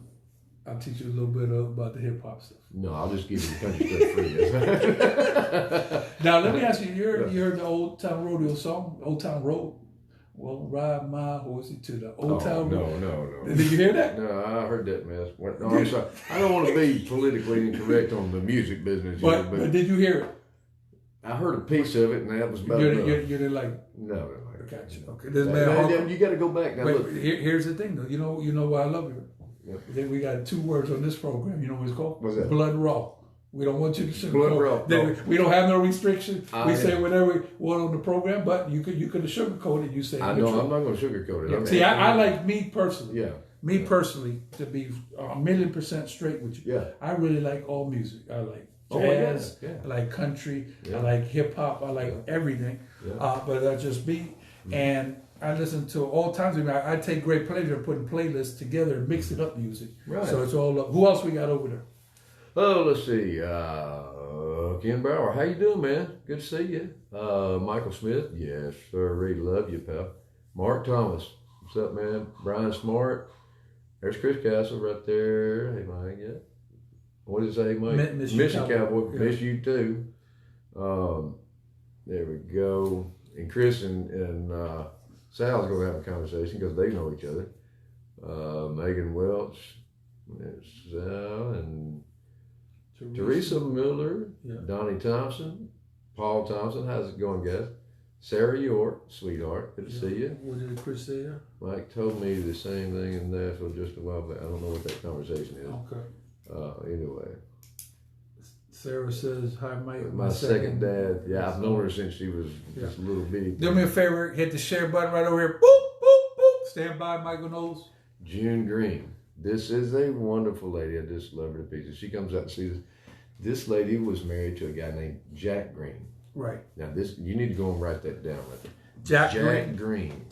I'll teach you a little bit about the hip hop stuff. No, I'll just give you the country stuff free. Now let me ask you: you heard the Old Town Rodeo song, Old Town Road? Well, ride my horsey to the Old Town Road. No. Did you hear that? No, I heard that mess. No, I'm sorry. I don't want to be politically incorrect on the music business. But did you hear it? I heard a piece of it, and that was about enough. You didn't like it? No. Gotcha. Okay. This man, you got to go back now. Look. Here's the thing, though. You know why I love you. Yep. Then we got 2 words on this program. You know what it's called? What's that? Blood raw. We don't want you to sugarcoat. Blood raw. We don't have no restriction. We say whatever we want on the program, but you could have sugarcoated. You say. I know. I'm not going to sugarcoat it. Yeah. See, I like me personally. Yeah. Me personally, to be 1,000,000% straight with you. Yeah. I really like all music. I like jazz. I like country. I like hip hop. I like everything. But that's just me. And I listen to all times. I take great pleasure in putting playlists together and mixing up music. Right. So it's all up. Who else we got over there? Oh, let's see. Ken Bauer, how you doing, man? Good to see you. Michael Smith, yes, sir. Really love you, pal. Mark Thomas, what's up, man? Brian Smart. There's Chris Castle right there. Hey, Mike, yeah. What did it say, Mike? Miss you, Cowboy. Cowboy. Yeah. Miss you too. There we go. And Chris and Sal's going to have a conversation because they know each other. Megan Welch, Sal, and Teresa Miller, yeah. Donnie Thompson, Paul Thompson. How's it going, guys? Sarah York, sweetheart. Good to see you. What did Chris say there? Mike told me the same thing in Nashville just a while back. I don't know what that conversation is. Okay. Anyway. Sarah says, hi, Mike. My second dad. Yeah, I've known her since she was just a little bitty. Do me a favor, hit the share button right over here. Boop, boop, boop. Stand by, Michael Knowles. June Green. This is a wonderful lady. I just love her to pieces. She comes out to see this. This lady was married to a guy named Jack Green. Right. Now, this you need to go and write that down right there. Jack Green.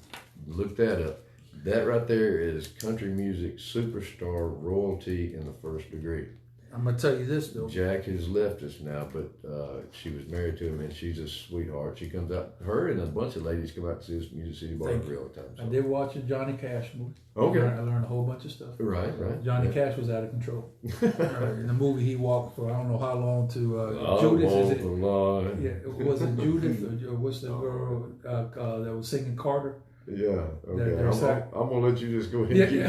Look that up. That right there is country music superstar royalty in the first degree. I'm going to tell you this, though. Jack has left us now, but she was married to him, and she's a sweetheart. She comes out, her and a bunch of ladies come out to see us Music City Bar and Grill all the time. So. I did watch a Johnny Cash movie. Okay. I learned a whole bunch of stuff. Right. Johnny Cash was out of control. In the movie, he walked for I don't know how long to Judith. Is it? Yeah, was it Judith or what's the girl that was singing Carter? Yeah. Okay. I'm gonna let you just go ahead. Yeah.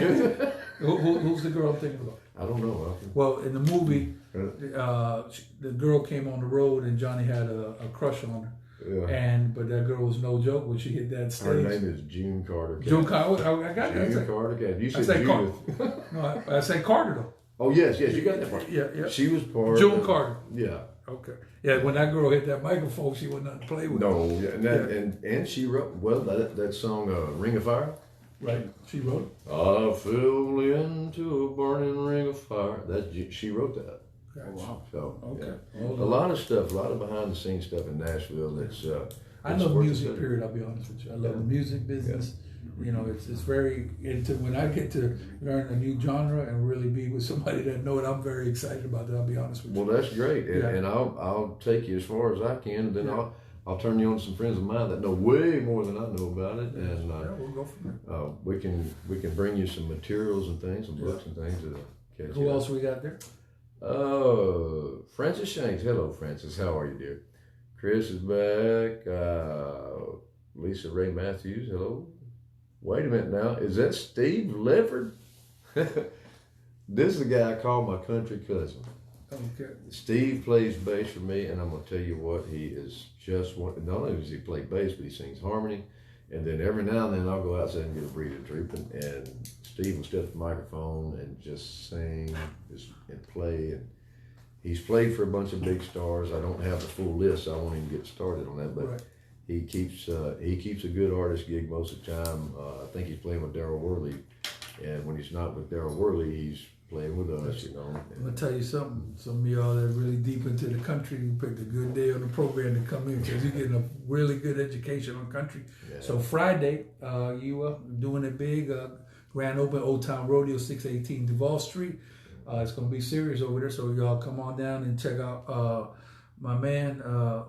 Who's the girl I'm thinking about? I don't know. Well, in the movie, the girl came on the road and Johnny had a crush on her. Yeah. But that girl was no joke when she hit that stage. Her name is June Carter. June Carter. I got it. June Carter. You said Judith. No, I said Carter though. Oh yes, you got that part. Yeah. She was part. June Carter. Yeah. Okay. Yeah, when that girl hit that microphone, she wasn't nothing to play with. No, and she wrote that song Ring of Fire. Right, she wrote it. I fell into a burning ring of fire. She wrote that. Gotcha. Oh, wow. So Okay. yeah. A lot of stuff, a lot of behind the scenes stuff in Nashville. That's I love music. Period. I'll be honest with you. I love the music business. Yeah. You know, it's very into when I get to learn a new genre and really be with somebody that know it. I'm very excited about that. I'll be honest with you. Well, that's great, and I'll take you as far as I can. And then I'll turn you on to some friends of mine that know way more than I know about it, and we'll go from there. we can bring you some materials and things, some books and things to catch Who else we got there? Francis Shanks. Hello, Francis. How are you, dear? Chris is back. Lisa Ray Matthews. Hello. Wait a minute now. Is that Steve Lefford? This is the guy I call my country cousin. Okay. Steve plays bass for me, and I'm going to tell you what, he is just one. Not only does he play bass, but he sings harmony. And then every now and then I'll go outside and get a breathing treatment, and Steve will step the microphone and just sing and play. And he's played for a bunch of big stars. I don't have the full list, so I won't even get started on that. But Right. he keeps a good artist gig most of the time. I think he's playing with Daryl Worley, and when he's not with Daryl Worley, he's playing with us, you know. I'm gonna tell you something. Some of y'all that are really deep into the country, you picked a good day on the program to come in because you're getting a really good education on country. Yeah. So Friday, you are doing it big. Grand Open, Old Town Rodeo, 618 Duval Street. It's gonna be serious over there. So y'all come on down and check out my man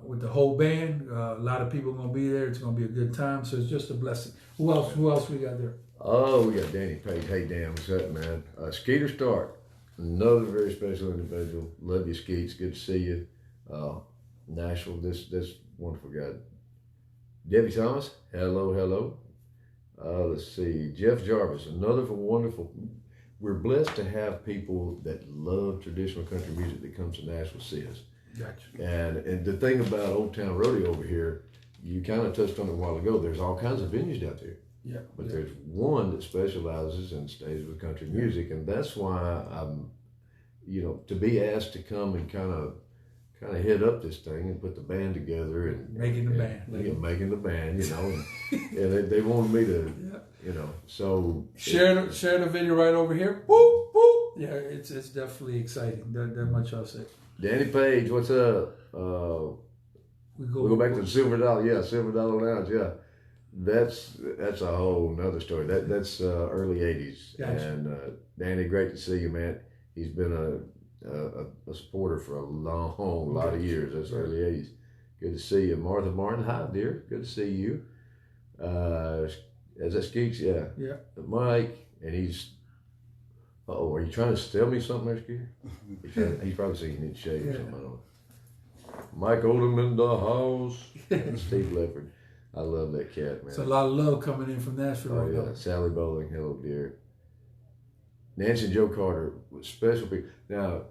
with the whole band. A lot of people are gonna be there. It's gonna be a good time. So it's just a blessing. Who else we got there? Oh, we got Danny Page. Hey, Dan, what's up, man? Skeeter Stark, another very special individual. Love you, Skeets. Good to see you. Nashville, this wonderful guy. Debbie Thomas, hello. Let's see, Jeff Jarvis, another wonderful. We're blessed to have people that love traditional country music that comes to Nashville to see us. Gotcha. And the thing about Old Town Rodeo over here, you kind of touched on it a while ago. There's all kinds of venues out there. Yeah. But there's one that specializes and stays with country music, and that's why I'm, to be asked to come and kind of head up this thing and put the band together and making the band, and they wanted me to, so share the video right over here. Whoop whoop. Yeah, it's definitely exciting. That much I'll say. Danny Page, what's up? We go back to the Silver Dollar, Silver Dollar Lounge, That's a whole nother story. That's early '80s. Gotcha. And Danny, great to see you, man. He's been a supporter for a long lot of years. That's early '80s. Good to see you, Martha Martin. Hi, dear. Good to see you. Is that Skeets? Yeah. Yeah. Mike, and he's. Are you trying to tell me something there, Skeets? He's probably saying you need to shave or something. I don't know. Mike Oldham in the house. Steve Leopard. I love that cat, man. It's a lot of love coming in from Nashville. Oh, yeah. Sally Bowling. Hello, dear. Nancy and Joe Carter. Special people. Now.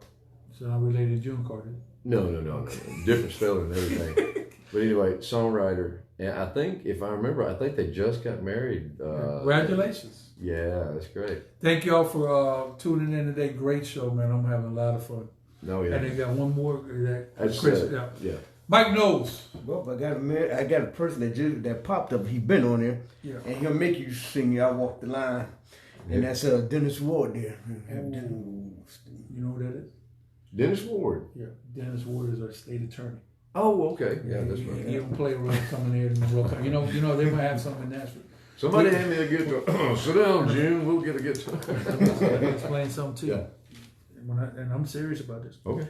So I'm related to June Carter. No. Different spelling and everything. But anyway, songwriter. And I think, if I remember, I think they just got married. Congratulations. Yeah, that's great. Thank y'all for tuning in today. Great show, man. I'm having a lot of fun. No, yeah. And they got one more. That's Chris. Yeah. Mike Knowles. Well, I got a person that popped up. He been on there, and he'll make you sing. I walk the line, and that's Dennis Ward there. You know who that is? Dennis Ward. Yeah, Dennis Ward is our state attorney. Oh, okay. Yeah, that's right. He don't play around coming here in the World Cup. You know they might have something in Nashville. Somebody hand me a guitar. Sit down, June. We'll get a guitar. Let me explain something to you. Yeah. And I'm serious about this. Okay.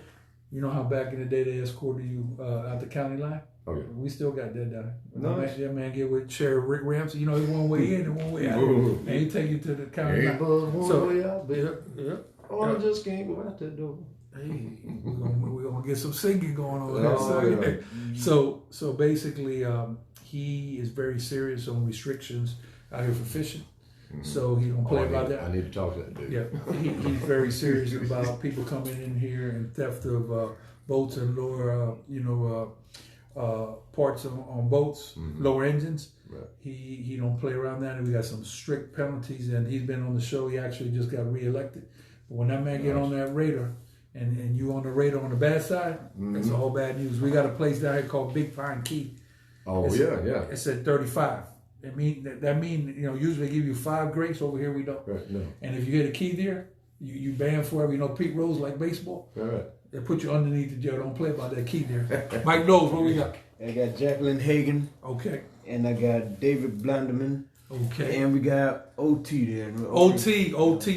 You know how back in the day they escorted you out the county line? Oh, yeah. We still got that down. Nice. That man get with Sheriff Rick Ramsey. You know, he's one way in and one way out. And he take you to the county line. One way out there. Yeah. Oh, I just can't go out that door. Hey, we're gonna get some singing going on Oh, So basically, he is very serious on restrictions out here for fishing. Mm-hmm. So he don't play about that. I need to talk to that dude. Yeah, he's very serious about people coming in here and theft of boats and lower, parts on boats, lower engines. Right. He don't play around that, and we got some strict penalties. And he's been on the show. He actually just got reelected. But when that man get on that radar, and you on the radar on the bad side, that's all bad news. We got a place down here called Big Pine Key. Oh, it's, yeah. It's at 35. That mean usually they give you 5 grace. Over here we don't. Right, no. And if you get a key there, you ban forever. Pete Rose like baseball. All right. They put you underneath the jail. Don't play about that key there. Mike Knowles, what we got? I got Jacqueline Hagan. Okay. And I got David Blanderman. Okay. And we got OT there. OT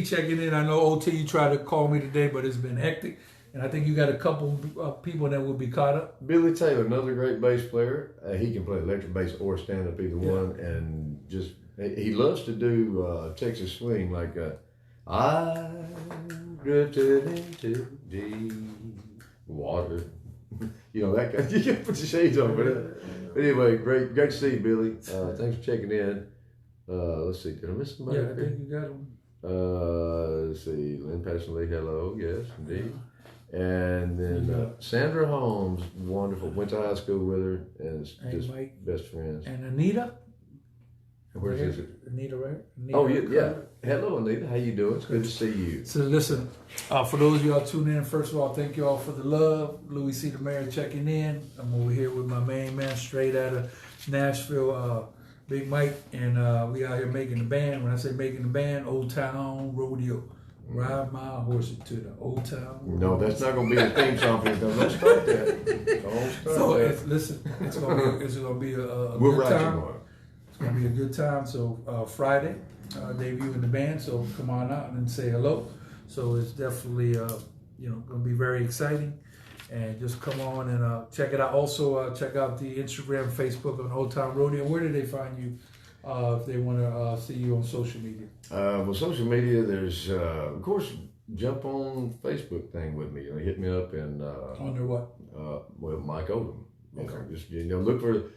checking in. I know OT, you tried to call me today, but it's been hectic. And I think you got a couple people that will be caught up. Billy Taylor, another great bass player. He can play electric bass or stand up, either one. And just, he loves to do Texas swing, like I drifted into deep water. That kind. You can put your shades on, but anyway, great to see you, Billy. Thanks for checking in. Let's see, did I miss somebody? Yeah, I think you got them. Let's see, Lynn Patterson Lee, hello, yes, indeed. And then Sandra Holmes, wonderful, went to high school with her, and it's just Mike. best friends. And Anita. Where is it? Anita, right? Anita, yeah. Hello, Anita. How you doing? It's good to see you. So listen, for those of y'all tuning in, first of all, thank you all for the love. Louie C. the Mayor checking in. I'm over here with my main man, straight out of Nashville, Big Mike, and we out here making the band. When I say making the band, Old Town Rodeo. Ride my horse to the Old Town Rodeo. No, that's not going to be the theme song for you. Don't start that. Don't start that. Listen, it's gonna be a we'll good write time. you one. It's gonna be a good time. So Friday, debut in the band. So come on out and say hello. So it's definitely gonna be very exciting. And just come on and check it out. Also check out the Instagram, Facebook on Old Town Rodeo. Where do they find you if they want to see you on social media? Well, social media. There's of course jump on Facebook thing with me. Hit me up and Under what? Well, Mike Oldham. Okay. Just look for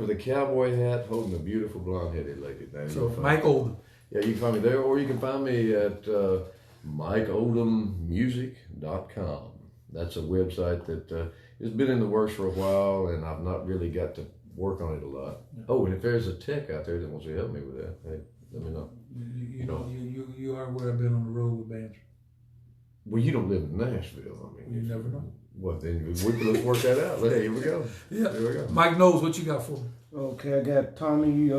the cowboy hat holding a beautiful blonde-headed lady. So Mike Oldham. Yeah, you can find me there, or you can find me at MikeOldhamMusic.com. That's a website that has been in the works for a while, and I've not really got to work on it a lot. Yeah. Oh, and if there's a tech out there that wants to help me with that, hey, let me know. You are where I've been on the road with bands. Well, you don't live in Nashville. I mean, you never know. Well, then let's work that out. Hey, here we go. Yeah. Here we go. Mike Knowles, what you got for me? Okay, I got Tommy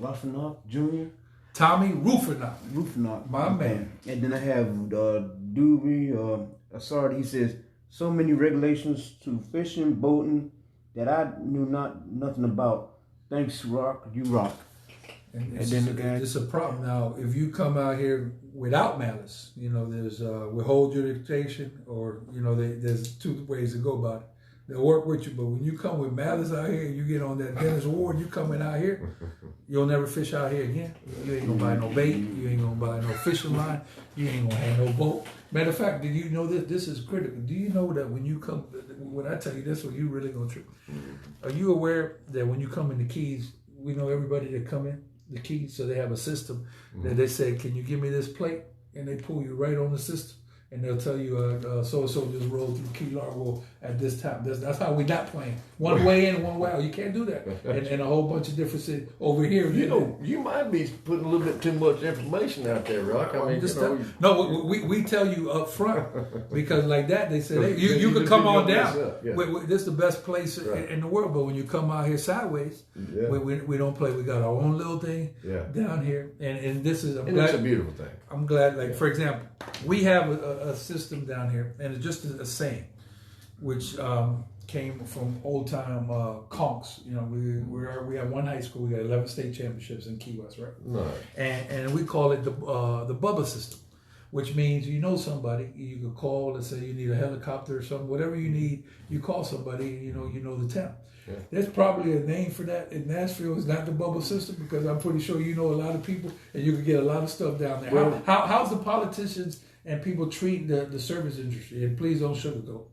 Ruffinock Jr. Tommy Ruffinock. My man. And then I have Doobie Assard. He says, so many regulations to fishing, boating that I knew nothing about. Thanks, Rock. You rock. And then the guy- it's a problem now. If you come out here without malice, there's withhold jurisdiction, or there's two ways to go about it. They'll work with you, but when you come with malice out here, you get on that Dennis Ward, you coming out here, you'll never fish out here again. You ain't gonna buy no bait, you ain't gonna buy no fishing line, you ain't gonna have no boat. Matter of fact, did you know this? This is critical. Do you know that when you come, when I tell you this one, you really gonna trip? Are you aware that when you come in the Keys, we know everybody that come in the Keys, so they have a system that they say, "Can you give me this plate?" And they pull you right on the system. And they'll tell you, so-and-so just rolled through Key Largo at this time. That's how we not playing. One way in, one way out. You can't do that. And a whole bunch of different cities. Over here, you might be putting a little bit too much information out there, Rock. I mean, no, we tell you up front, because like that, they say, hey, you can come on down. This is the best place in the world. But when you come out here sideways, we don't play. We got our own little thing down here. And this is it's a beautiful thing. I'm glad, for example, we have a system down here, and it's just a saying, which came from old time conks. We have one high school. We got 11 state championships in Key West, right? Right. And we call it the Bubba system, which means somebody you could call and say you need a helicopter or something, whatever you need, you call somebody. You know the town. Yeah. There's probably a name for that in Nashville. It's not the Bubba system, because I'm pretty sure you know a lot of people, and you can get a lot of stuff down there. Well, how's the politicians and people treat the service industry? And please don't sugarcoat.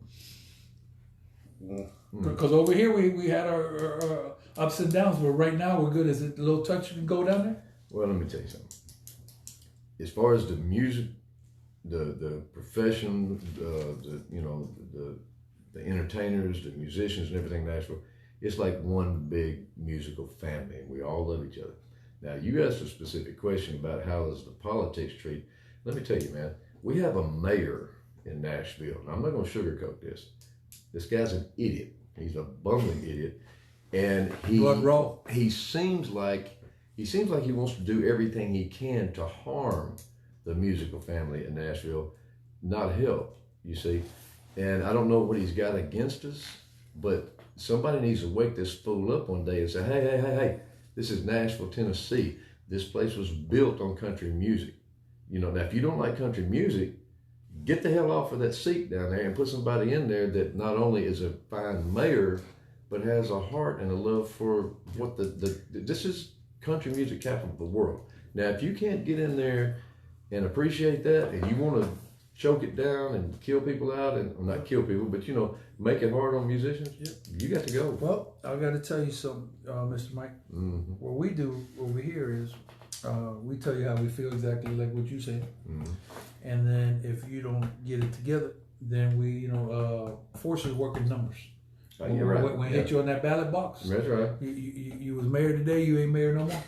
Because over here we had our ups and downs, but right now we're good. Is it a little touch you can go down there? Well, let me tell you something. As far as the music, the profession, the entertainers, the musicians, and everything in Nashville, it's like one big musical family, and we all love each other. Now, you asked a specific question about how does the politics treat. Let me tell you, man, we have a mayor in Nashville, and I'm not going to sugarcoat this. This guy's an idiot. He's a bumbling idiot, and he seems like he wants to do everything he can to harm the musical family in Nashville, not help. You see, and I don't know what he's got against us, but somebody needs to wake this fool up one day and say, hey, this is Nashville, Tennessee. This place was built on country music. Now if you don't like country music, get the hell off of that seat down there and put somebody in there that not only is a fine mayor, but has a heart and a love for what this is country music capital of the world. Now, if you can't get in there and appreciate that, and you want to choke it down and kill people out, and not kill people, but make it hard on musicians, you got to go. Well, I got to tell you something, Mr. Mike. Mm-hmm. What we do over here is we tell you how we feel, exactly like what you said. Mm-hmm. And then if you don't get it together, then we, forces work in numbers. You're right. When hit you on that ballot box. That's right. You was married today, you ain't married no more.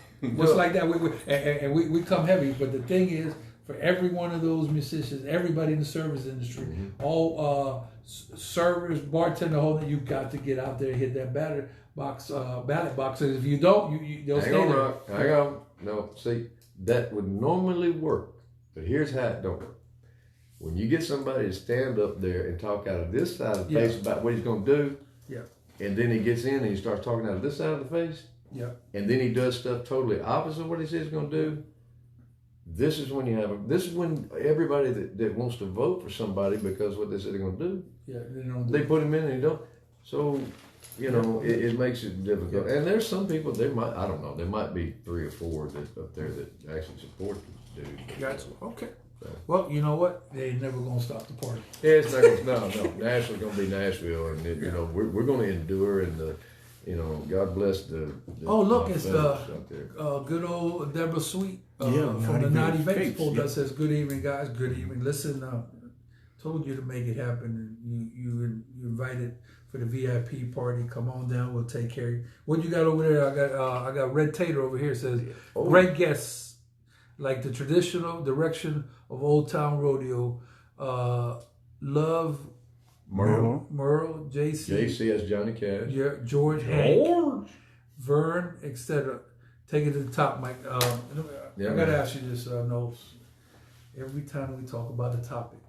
Just like that. We come heavy. But the thing is, for every one of those musicians, everybody in the service industry, all servers, bartender, holder, you got to get out there and hit that ballot box. And if you don't, they'll stay there. Hang on. No, see, that would normally work. But here's how it don't work. When you get somebody to stand up there and talk out of this side of the face about what he's going to do, and then he gets in and he starts talking out of this side of the face, and then he does stuff totally opposite of what he says he's going to do, this is when everybody that wants to vote for somebody because what they said they're going to do, they put him in and he don't. So, it makes it difficult. And there's some people, there might be 3 or 4 up there that actually support this dude. Gotcha. Okay. Well, you know what? They ain't never gonna stop the party. Yeah, it's not gonna, no. Nashville's gonna be Nashville, and we're gonna endure, and God bless the oh, look, it's the good old Deborah Sweet from the Naughty Vapes pulled us. Says, "Good evening, guys. Good evening. Listen, told you to make it happen, and you invited for the VIP party. Come on down. We'll take care of you. What you got over there? I got Red Tater over here. Says, great guests." Like the traditional direction of Old Town Rodeo, Love, Merle, JC as Johnny Cash, George, Hank, Vern, etc. Take it to the top, Mike. I gotta ask you this, Knowles. Every time we talk about the topic,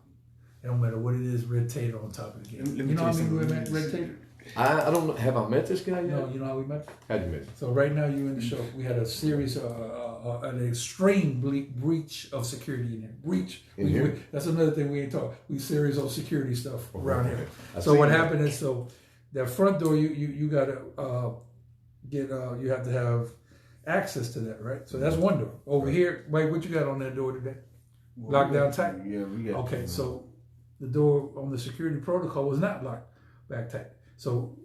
it don't matter what it is, Red Tater on top of the game. You know what I mean, Red Tater? I don't know. Have I met this guy yet? No, you know how we met? How'd you meet? So right now you're in the show. We had a series, an extreme breach of security in here. Breach. In here? That's another thing we ain't talking. We serious on security stuff around here. I So see what that. happened is, so that front door, you gotta get, you have to have access to that, right? So that's one door. Over here, Mike, what you got on that door today? Locked down tight? Yeah, we got. Okay, so the door on the security protocol was not locked back tight. So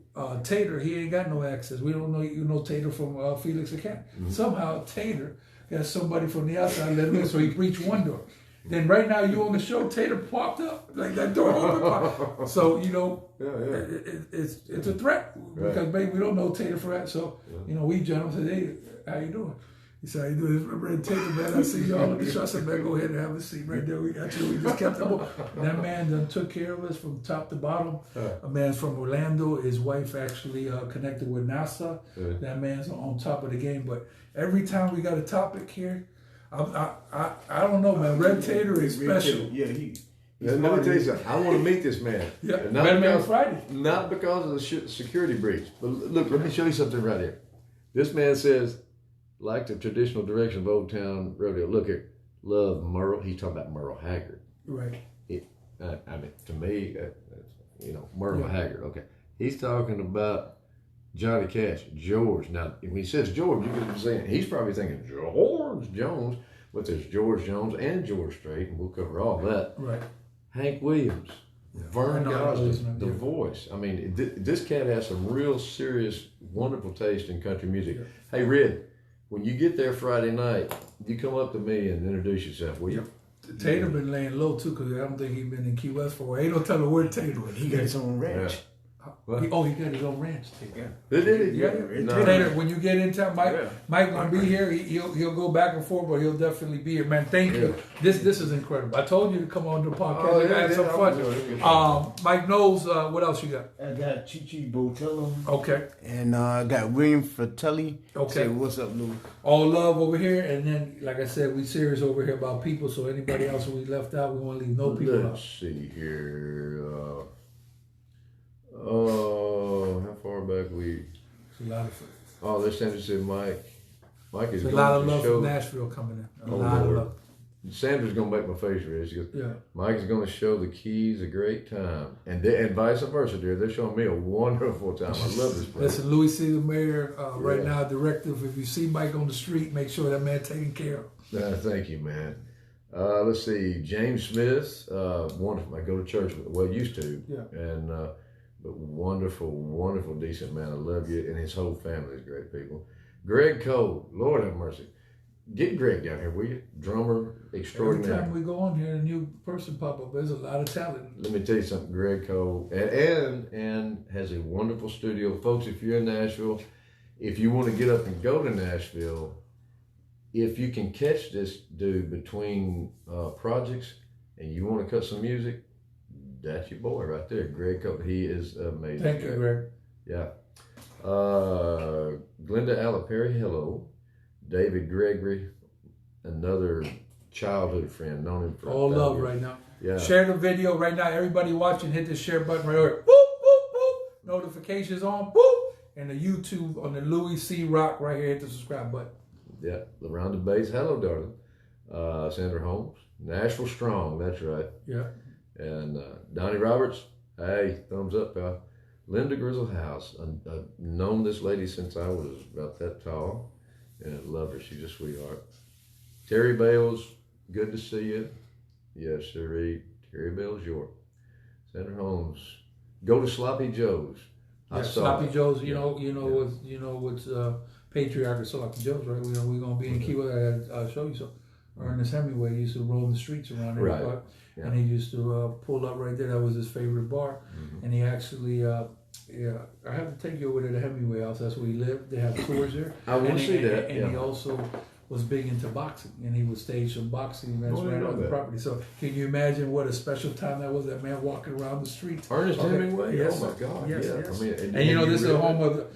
Tater, he ain't got no access. We don't know, you know Tater from Felix Academy. Somehow Tater got somebody from the outside let him in, so he breached one door. Then right now you on the show, Tater popped up like that door open. So you know, it's a threat because maybe we don't know Tater for that. So you know, we gentlemen said, "Hey, how you doing?" He said, "How you doing?" Red Tater, man. I see y'all on the show. I said, "Man, go ahead and have a seat right there. We got you." We just kept them. That man done took care of us from top to bottom. A man's from Orlando. His wife actually connected with NASA. That man's on top of the game. But every time we got a topic here, I don't know, man. Red Tater is special. Yeah, Let me tell you something. I want to meet this man. Yeah, And met him on Friday. Not because of the security breach. But look, let me show you something right here. This man says, like the traditional direction of Old Town Rodeo. Look here, love Merle. He's talking about Merle Haggard. Right. I mean, to me, you know, Merle Haggard. Okay. He's talking about Johnny Cash, George. Now, when he says George, you can be saying, he's probably thinking George Jones, but there's George Jones and George Strait, and we'll cover all that. Right. Hank Williams, Vern Gosdin, The yeah. Voice. I mean, this cat has some real serious, wonderful taste in country music. Yeah. Hey, Red, when you get there Friday night, you come up to me and introduce yourself, will you? Tater been laying low too, because I don't think he been in Key West for a while. Ain't no telling where Tater went. He got his own ranch. He got his own ranch. Tater. Did he? Yeah. No. Tater, when you get in town, Mike gonna be here. He'll go back and forth, but he'll definitely be here. Man, thank you. This is incredible. I told you to come on the podcast. I had some fun. Mike Knowles, what else you got? I got Chichi Botello. Okay. And I got William Fratelli. Okay. Say, what's up, Louie? All love over here, and then, like I said, we serious over here about people. So anybody else we left out, we want to leave no people out. Let's see here. How far back we? It's a lot of. Oh, they're saying to say Mike. Mike is There's a going lot of to love show. from Nashville coming in. A Oh, lot Lord. of love. Sandra's gonna make my face red. She goes, Yeah. Mike is gonna show the Keys a great time, and vice versa, dear. They're showing me a wonderful time. I love this place. Listen, Louie C. the mayor right now, directive. If you see Mike on the street, make sure that man taken care of. Thank you, man. Let's see, James Smith, wonderful. I go to church with, well, used to, and but wonderful, decent man. I love you, and his whole family is great people. Greg Cole, Lord have mercy. Get Greg down here, will you? Drummer extraordinary. Every time we go on here, a new person pop up. There's a lot of talent. Let me tell you something, Greg Cole, and has a wonderful studio. Folks, if you're in Nashville, if you want to get up and go to Nashville, if you can catch this dude between projects and you want to cut some music, that's your boy right there, Greg Cole. He is amazing. Thank you, Greg. Yeah. Glenda Aliperi, hello. David Gregory, another childhood friend, known him for all love years. right now. Yeah. Share the video right now. Everybody watching, hit the share button right there. Boop, boop, boop. Notifications on. Boop. And the YouTube on the Louie C. Rock right here. Hit the subscribe button. Yeah. LaRonda Bates, hello, darling. Sandra Holmes, Nashville Strong, that's right. Yeah. And Donnie Roberts, hey, thumbs up, pal. Linda Grizzle House, I've known this lady since I was about that tall. And I love her. She's a sweetheart. Terry Bales, good to see you. Yes, sir. Terry Bales, York. Sandra Holmes. Go to Sloppy Joe's. Yeah, Sloppy Joe's. You know what's patriarch of Sloppy Joe's, right? We're gonna be in Key West. I'll show you some. Ernest Hemingway used to roam the streets around there, right? Yeah. And he used to pull up right there. That was his favorite bar, and he actually. I have to take you over to the Hemingway house. That's where he lived. They have tours there. I want to see that. And he also was big into boxing, and he would stage some boxing events right on the property. So can you imagine what a special time that was? That man walking around the streets. Ernest Hemingway. Yes, oh my God. Yes, yeah. yes. I mean, and you know this is the home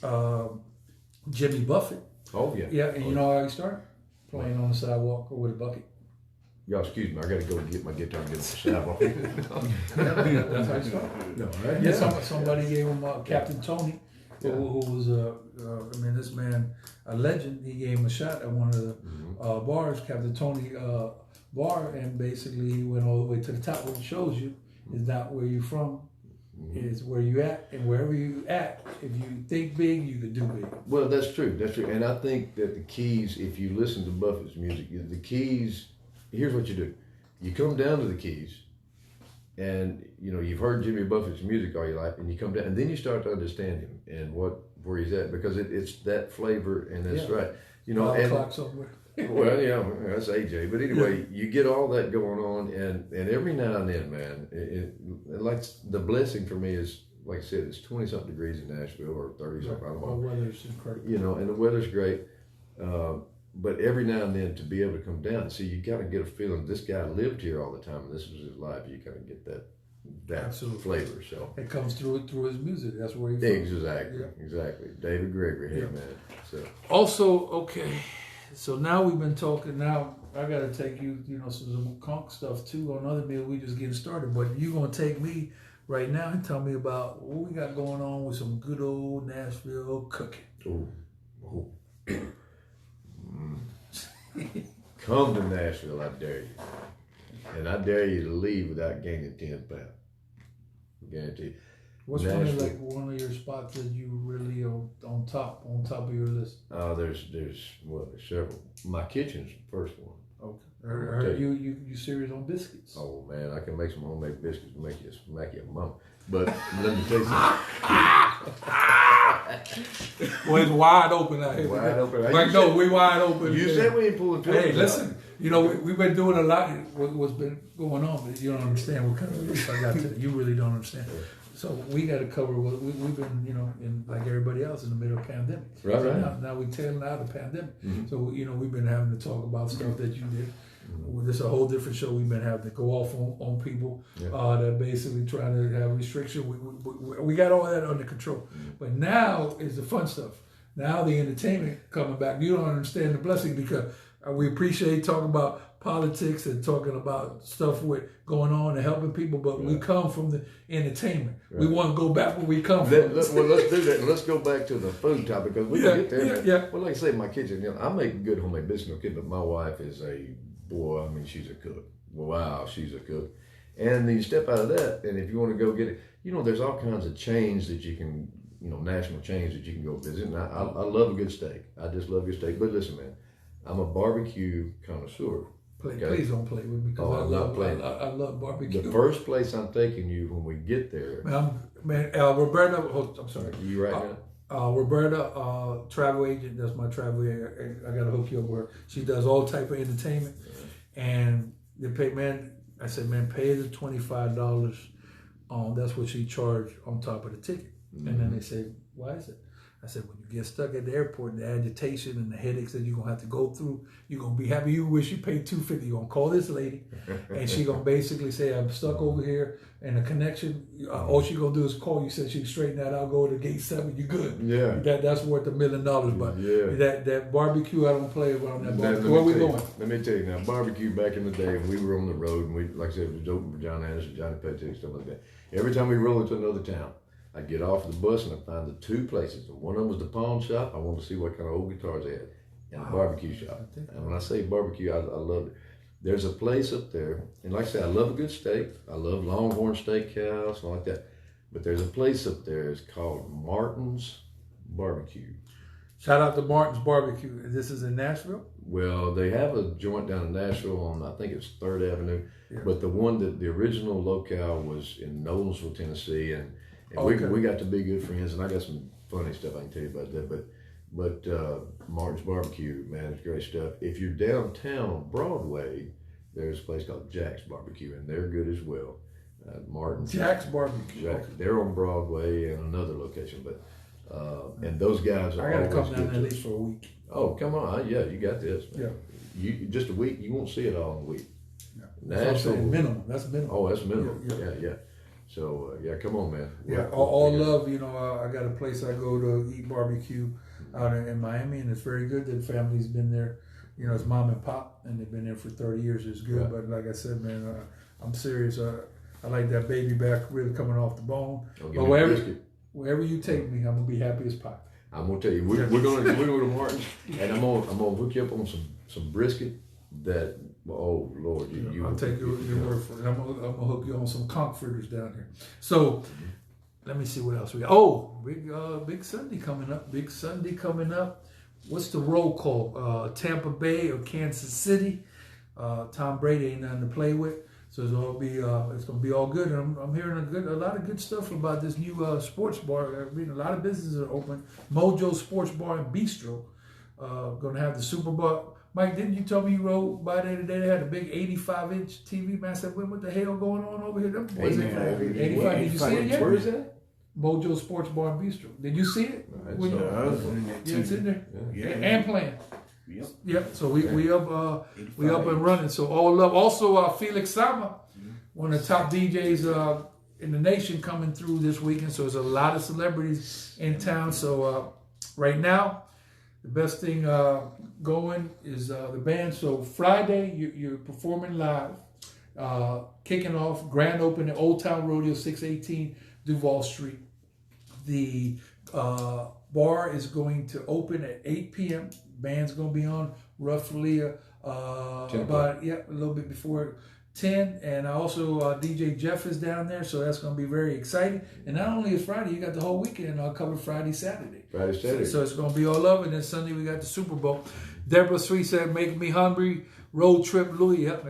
of Jimmy Buffett. Oh yeah. Yeah, and you know how he started playing on the sidewalk or with a bucket. Y'all excuse me, I got to go get my guitar and get a shower. That's how you start. No, right? Yeah, somebody gave him Captain Tony, who was I mean, this man, a legend. He gave him a shot at one of the bars, Captain Tony bar, and basically he went all the way to the top. What it shows you is not where you're from, is where you at, and wherever you at, if you think big, you can do big. Well, that's true. That's true. And I think that the keys, if you listen to Buffett's music, the keys, here's what you do. You come down to the keys, and you've heard Jimmy Buffett's music all your life, and you come down, and then you start to understand him and where he's at, because it's that flavor, and that's right. And clock somewhere. Well, that's AJ. But anyway, you get all that going on, and every now and then, man, it like the blessing for me is, like I said, it's 20-something degrees in Nashville, or 30-something. I don't know. The weather's incredible. And the weather's great. But every now and then to be able to come down, see, you got to get a feeling this guy lived here all the time, and this was his life. You kind of get that flavor. So it comes through his music. That's where he exactly. David Gregory here, man. So also, okay. So now we've been talking. Now I got to take you, some conch stuff too on other meal. We just getting started, but you gonna take me right now and tell me about what we got going on with some good old Nashville cooking. Ooh. Come to Nashville, I dare you. And I dare you to leave without gaining 10 pounds. Guarantee you. What's one of your spots that you really are on top of your list? There's several. My kitchen's the first one. Okay. Are you serious on biscuits? Oh man, I can make some homemade biscuits to make you smack your mama. But let me tell you something. Well, it's wide open out here. Wide open. We wide open. You said we ain't pulling trigger. Hey, listen. We've been doing a lot. What's been going on, but you don't understand what kind of list I got today. You really don't understand. So we got to cover what we've been, in like everybody else in the middle of the pandemic. Right. Now we're tailing out of the pandemic. Mm-hmm. So we've been having to talk about stuff that you did. Mm-hmm. This is a whole different show. We've been having to go off on people that basically trying to have restriction. We got all that under control. Mm-hmm. But now is the fun stuff. Now the entertainment coming back. You don't understand the blessing, because we appreciate talking about politics and talking about stuff with going on and helping people, but we come from the entertainment. Right. We want to go back where we come from. Let's do that. And let's go back to the food topic, because we can get there. Yeah. Well, like I say, in my kitchen, I make good homemade biscuits, but my wife is she's a cook. Wow, she's a cook. And then you step out of that, and if you want to go get it, there's all kinds of chains that you can, national chains that you can go visit. And I love a good steak. I just love your steak. But listen, man, I'm a barbecue connoisseur. Please don't play with me, because I love barbecue. The first place I'm taking you when we get there. Roberta, I'm sorry. You right now? Roberta, travel agent, that's my travel agent. I got to hook you up with her. She does all type of entertainment. Yeah. And they pay, I said, pay the $25. That's what she charged on top of the ticket. Mm-hmm. And then they say, why is it? I said, when you get stuck at the airport, the agitation and the headaches that you're going to have to go through, you're going to be happy. You wish you paid $250. You're going to call this lady, and she's going to basically say, I'm stuck over here, and the connection, all she's going to do is call you. Said she can straighten that out, go to gate 7, you're good. Yeah. That's worth $1 million. But that barbecue, I don't play around that barbecue. Where we going? Let me tell you now, barbecue back in the day, when we were on the road, and we, like I said, it was open for John Anderson, Johnny Petty, stuff like that. Every time we roll into another town, I'd get off the bus and I'd find the two places. One of them was the pawn shop. I wanted to see what kind of old guitars they had. And the barbecue shop. And when I say barbecue, I love it. There's a place up there, and like I said, I love a good steak. I love Longhorn Steakhouse and all like that. But there's a place up there, it's called Martin's Barbecue. Shout out to Martin's Barbecue. This is in Nashville? Well, they have a joint down in Nashville on, I think it's 3rd Avenue. Yeah. But the one that the original locale was in Knowlesville, Tennessee. And we got to be good friends, and I got some funny stuff I can tell you about that. But Martin's Barbecue, man, it's great stuff. If you're downtown on Broadway, there's a place called Jack's Barbecue, and they're good as well. Jack's Barbecue. Jack's, they're on Broadway and another location, but and those guys are. I got to come down at least for a week. Oh, come on! You got this. Man. Yeah. You just a week. You won't see it all in a week. Yeah. That's minimum. That's minimum. Oh, that's minimum. Yeah. So, come on, man. All love, I got a place I go to eat barbecue out in Miami, and it's very good. The family's been there, You know, it's mom and pop, and they've been there for 30 years. It's good, Right. but like I said, man, I'm serious. I like that baby back really coming off the bone. Don't But give me a biscuit. wherever you take me, I'm gonna be happy as pie. I'm gonna tell you, we're going to Martin's, and I'm gonna hook you up on some brisket. That oh Lord, I'll take your word for it. I'm gonna hook you on some conch fritters down here. So let me see what else we got. Oh, big Sunday coming up. Big Sunday coming up. What's the roll call? Tampa Bay or Kansas City? Tom Brady ain't nothing to play with, so it's gonna be all good. And I'm hearing a lot of good stuff about this new sports bar. I mean, a lot of businesses are open. Mojo Sports Bar and Bistro gonna have the Super Bowl. Mike, didn't you tell me you rode by there today? They had a big 85-inch TV. Man, I said, what the hell going on over here? Them boys 85. 85. Did you see it yet? Where is that? Mojo Sports Bar and Bistro. Did you see it? Yeah, it's in there. Yeah. And playing. Yep. Yep. So we up and running. So all love. Also, Felix Sama, one of the top DJs in the nation, coming through this weekend. So there's a lot of celebrities in town. So right now, the best thing going is the band. So Friday, you're performing live, kicking off grand opening at Old Town Rodeo, 618 Duval Street. The bar is going to open at 8 p.m. Band's going to be on roughly a little bit before 10. And also DJ Jeff is down there, so that's going to be very exciting. And not only is Friday, you got the whole weekend covered Friday, Saturday. So it's going to be all love. And then Sunday we got the Super Bowl. Deborah Sweet said, "Make me hungry." Road trip, Louie. Yep,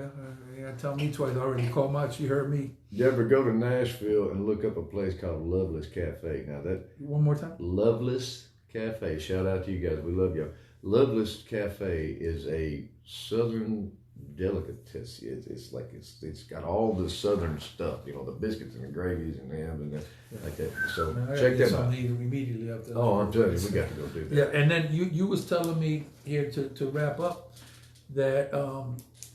tell me twice. I already called my. She heard me. Deborah, go to Nashville and look up a place called Loveless Cafe. Now that One more time. Loveless Cafe. Shout out to you guys. We love y'all. Loveless Cafe is a southern delicatessen. It's got all the southern stuff. You know, the biscuits and the gravies and the hams and like that. So check that out. Immediately after. Oh, I'm telling you, we got to go do that. Yeah, and then you was telling me here to wrap up that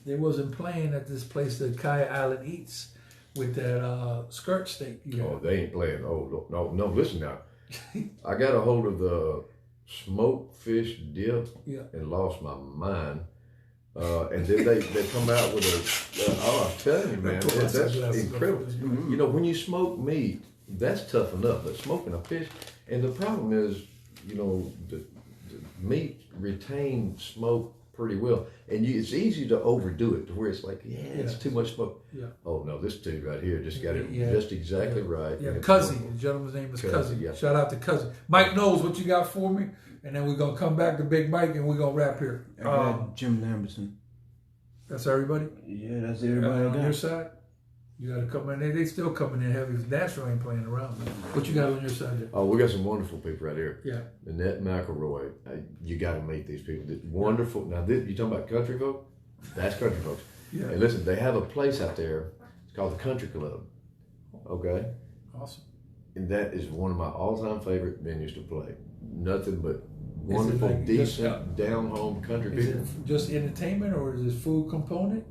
they wasn't playing at this place that Kaya Island Eats with that skirt steak. Oh, they ain't playing. Oh, no. Listen now. I got a hold of the smoked fish dip and lost my mind. And then they come out with I'm telling you, man, that's incredible. You know, when you smoke meat, that's tough enough, but smoking a fish, and the problem is, you know, the meat retains smoke pretty well, and it's easy to overdo it to where it's like, it's too much smoke. Yeah. Oh no, this dude right here just got it just exactly right. Yeah, Cuzzy. The gentleman's name is Cuzzy. Yeah. Shout out to Cuzzy. Mike Knowles, what you got for me? And then we're gonna come back to Big Mike and we're gonna wrap here. Jim Lamberson. That's everybody? Yeah, that's everybody. On your side? You got to come in. They still coming in heavy. Nashville ain't playing around. Man. What you got on your side there? Oh, we got some wonderful people right here. Yeah. Annette McElroy. You got to meet these people. They're wonderful. Now, you talking about country folk? That's country folks. Yeah. Hey, listen, they have a place out there. It's called the Country Club. Okay? Awesome. And that is one of my all-time favorite venues to play. Nothing but wonderful, like decent, down-home country people. Is it just entertainment or is it food component?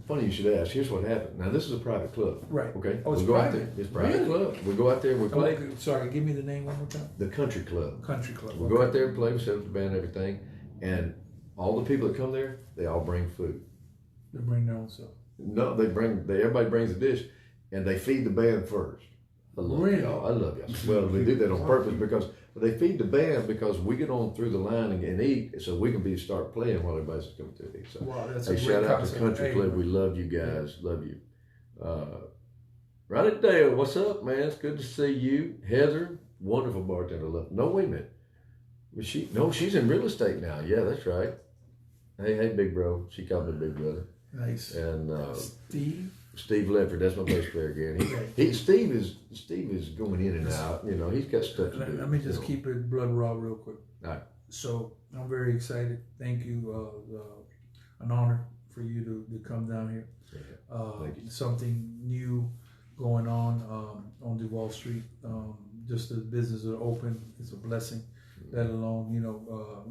Funny you should ask. Here's what happened. Now, this is a private club. Right. Okay? Oh, it's we go private? out there. It's private Really? club. We go out there, we play. Sorry, give me the name one more time. The Country Club. Country Club. We go out there and play, we set up the band and everything, and all the people that come there, they all bring food. They bring their own stuff. No, everybody brings a dish, and they feed the band first. I love y'all. I love y'all. Well, we do that on purpose because they feed the band because we get on through the line and eat, so we can start playing while everybody's coming to eat. So, wow, that's hey, shout out to Country Club. We love you guys. Love you. Ronnie Dale, what's up, man? It's good to see you. Heather, wonderful bartender. No, wait a minute. She's in real estate now. Yeah, that's right. Hey, big bro. She called me big brother. Nice. And Steve Lefford, that's my bass player again. Steve is going in and out. You know, he's got stuff to do. Let me just keep it blood raw real quick. All right. So I'm very excited. Thank you. An honor for you to come down here. Thank you. Something new going on Duval Street. Just the businesses are open. It's a blessing. Let alone, we're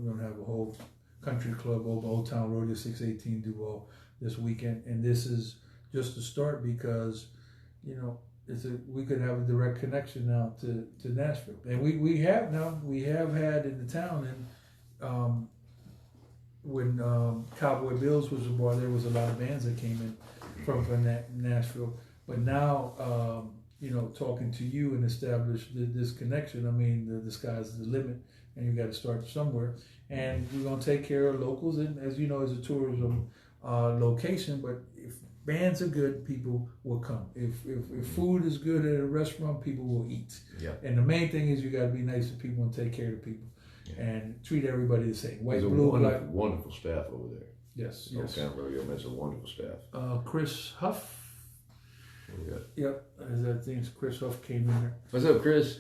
going to have a whole country club over Old Town Rodeo 618 Duval this weekend. And this is just to start because, we could have a direct connection now to Nashville. And we have had in the town, and when Cowboy Bills was born, there was a lot of bands that came in from Nashville. But now, you know, talking to you and establish this connection, I mean, the sky's the limit, and you got to start somewhere. And we're gonna take care of locals, and as you know, as a tourism location. But if bands are good, people will come. If food is good at a restaurant, people will eat. Yeah. And the main thing is you got to be nice to people and take care of people, and treat everybody the same. White, There's blue, a black. wonderful staff over there. Yes. Old Rodeo, man, it's a wonderful staff. Chris Huff. Yeah. Yep, I think Chris Huff came in there. What's up, Chris?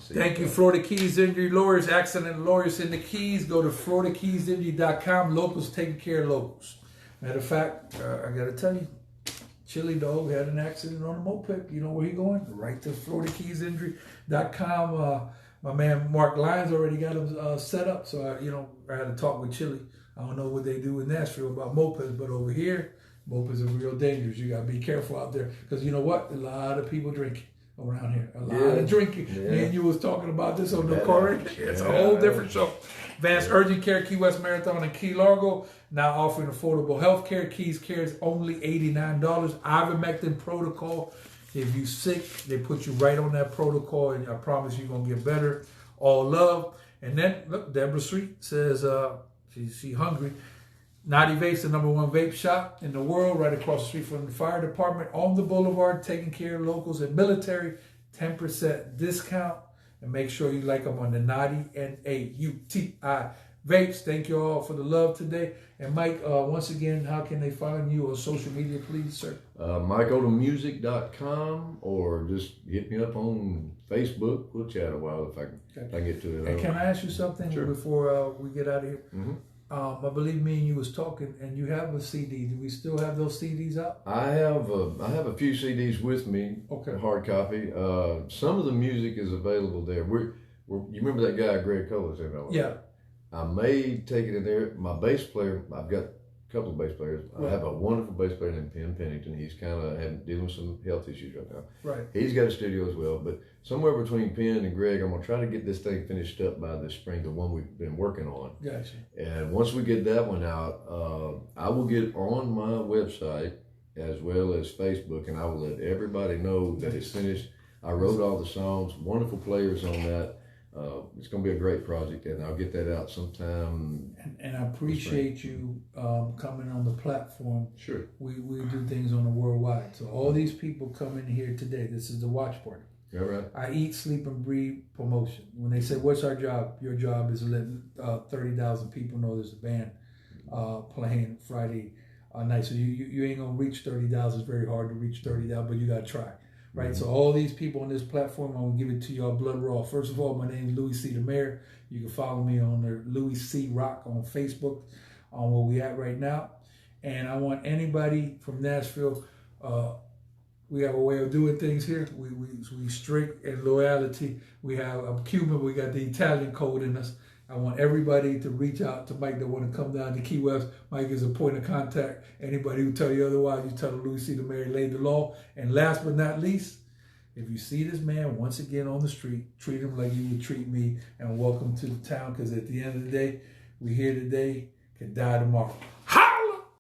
Thank you, Florida Keys Injury Lawyers, accident lawyers in the Keys. Go to FloridaKeysInjury.com. Locals taking care of locals. Matter of fact, I got to tell you, Chili Dog had an accident on a moped. You know where he going? Right to FloridaKeysInjury.com. My man Mark Lyons already got him set up. So, I had to talk with Chili. I don't know what they do in Nashville about mopeds, but over here, mopeds are real dangerous. You got to be careful out there. Because you know what? A lot of people drinking around here. A lot of drinking. Yeah. Me and you was talking about this on the car. It's a whole different show. Advanced Urgent Care, Key West Marathon, and Key Largo now offering affordable health care. Keys Care is only $89. Ivermectin protocol. If you sick, they put you right on that protocol, and I promise you're going to get better. All love. And then, look, Deborah Sweet says she's hungry. Naughty Vapes, the #1 vape shop in the world, right across the street from the fire department on the boulevard, taking care of locals and military, 10% discount. And make sure you like them on the Naughty, N-A-U-T-I Vapes. Thank you all for the love today. And Mike, once again, how can they find you on social media, please, sir? MikeOldhamMusic.com, or just hit me up on Facebook. We'll chat a while if I can get to it. And can I ask you something before we get out of here? Mm-hmm. I believe me and you was talking, and you have a CD. Do we still have those CDs out? I have a few CDs with me. Okay. Hard copy. Some of the music is available there. You remember that guy Greg Colas? Yeah. I may take it in there. My bass player, I've got a couple of bass players. Right. I have a wonderful bass player named Penn Pennington. He's kind of dealing with some health issues right now. Right. He's got a studio as well. But somewhere between Penn and Greg, I'm going to try to get this thing finished up by this spring, the one we've been working on. Gotcha. And once we get that one out, I will get on my website as well as Facebook, and I will let everybody know that it's finished. I wrote all the songs, wonderful players on that. It's going to be a great project, and I'll get that out sometime. And I appreciate you coming on the platform. Sure. We do things on the worldwide. So all these people come in here today. This is the watch party. All right. I eat, sleep, and breathe promotion. When they say, what's our job? Your job is to let 30,000 people know there's a band playing Friday night. So you ain't going to reach 30,000. It's very hard to reach 30,000, but you got to try. Right, so all these people on this platform, I'm gonna give it to y'all blood raw. First of all, my name is Louie C. the Mayor. You can follow me on the Louie C. Rock on Facebook, on where we at right now. And I want anybody from Nashville. We have a way of doing things here. We strict in loyalty. We have a Cuban. We got the Italian code in us. I want everybody to reach out to Mike that want to come down to Key West. Mike is a point of contact. Anybody who tell you otherwise, you tell them Louie C. the Mayor laid the law. And last but not least, if you see this man once again on the street, treat him like you would treat me, and welcome to the town, because at the end of the day, we here today, can die tomorrow. Ha!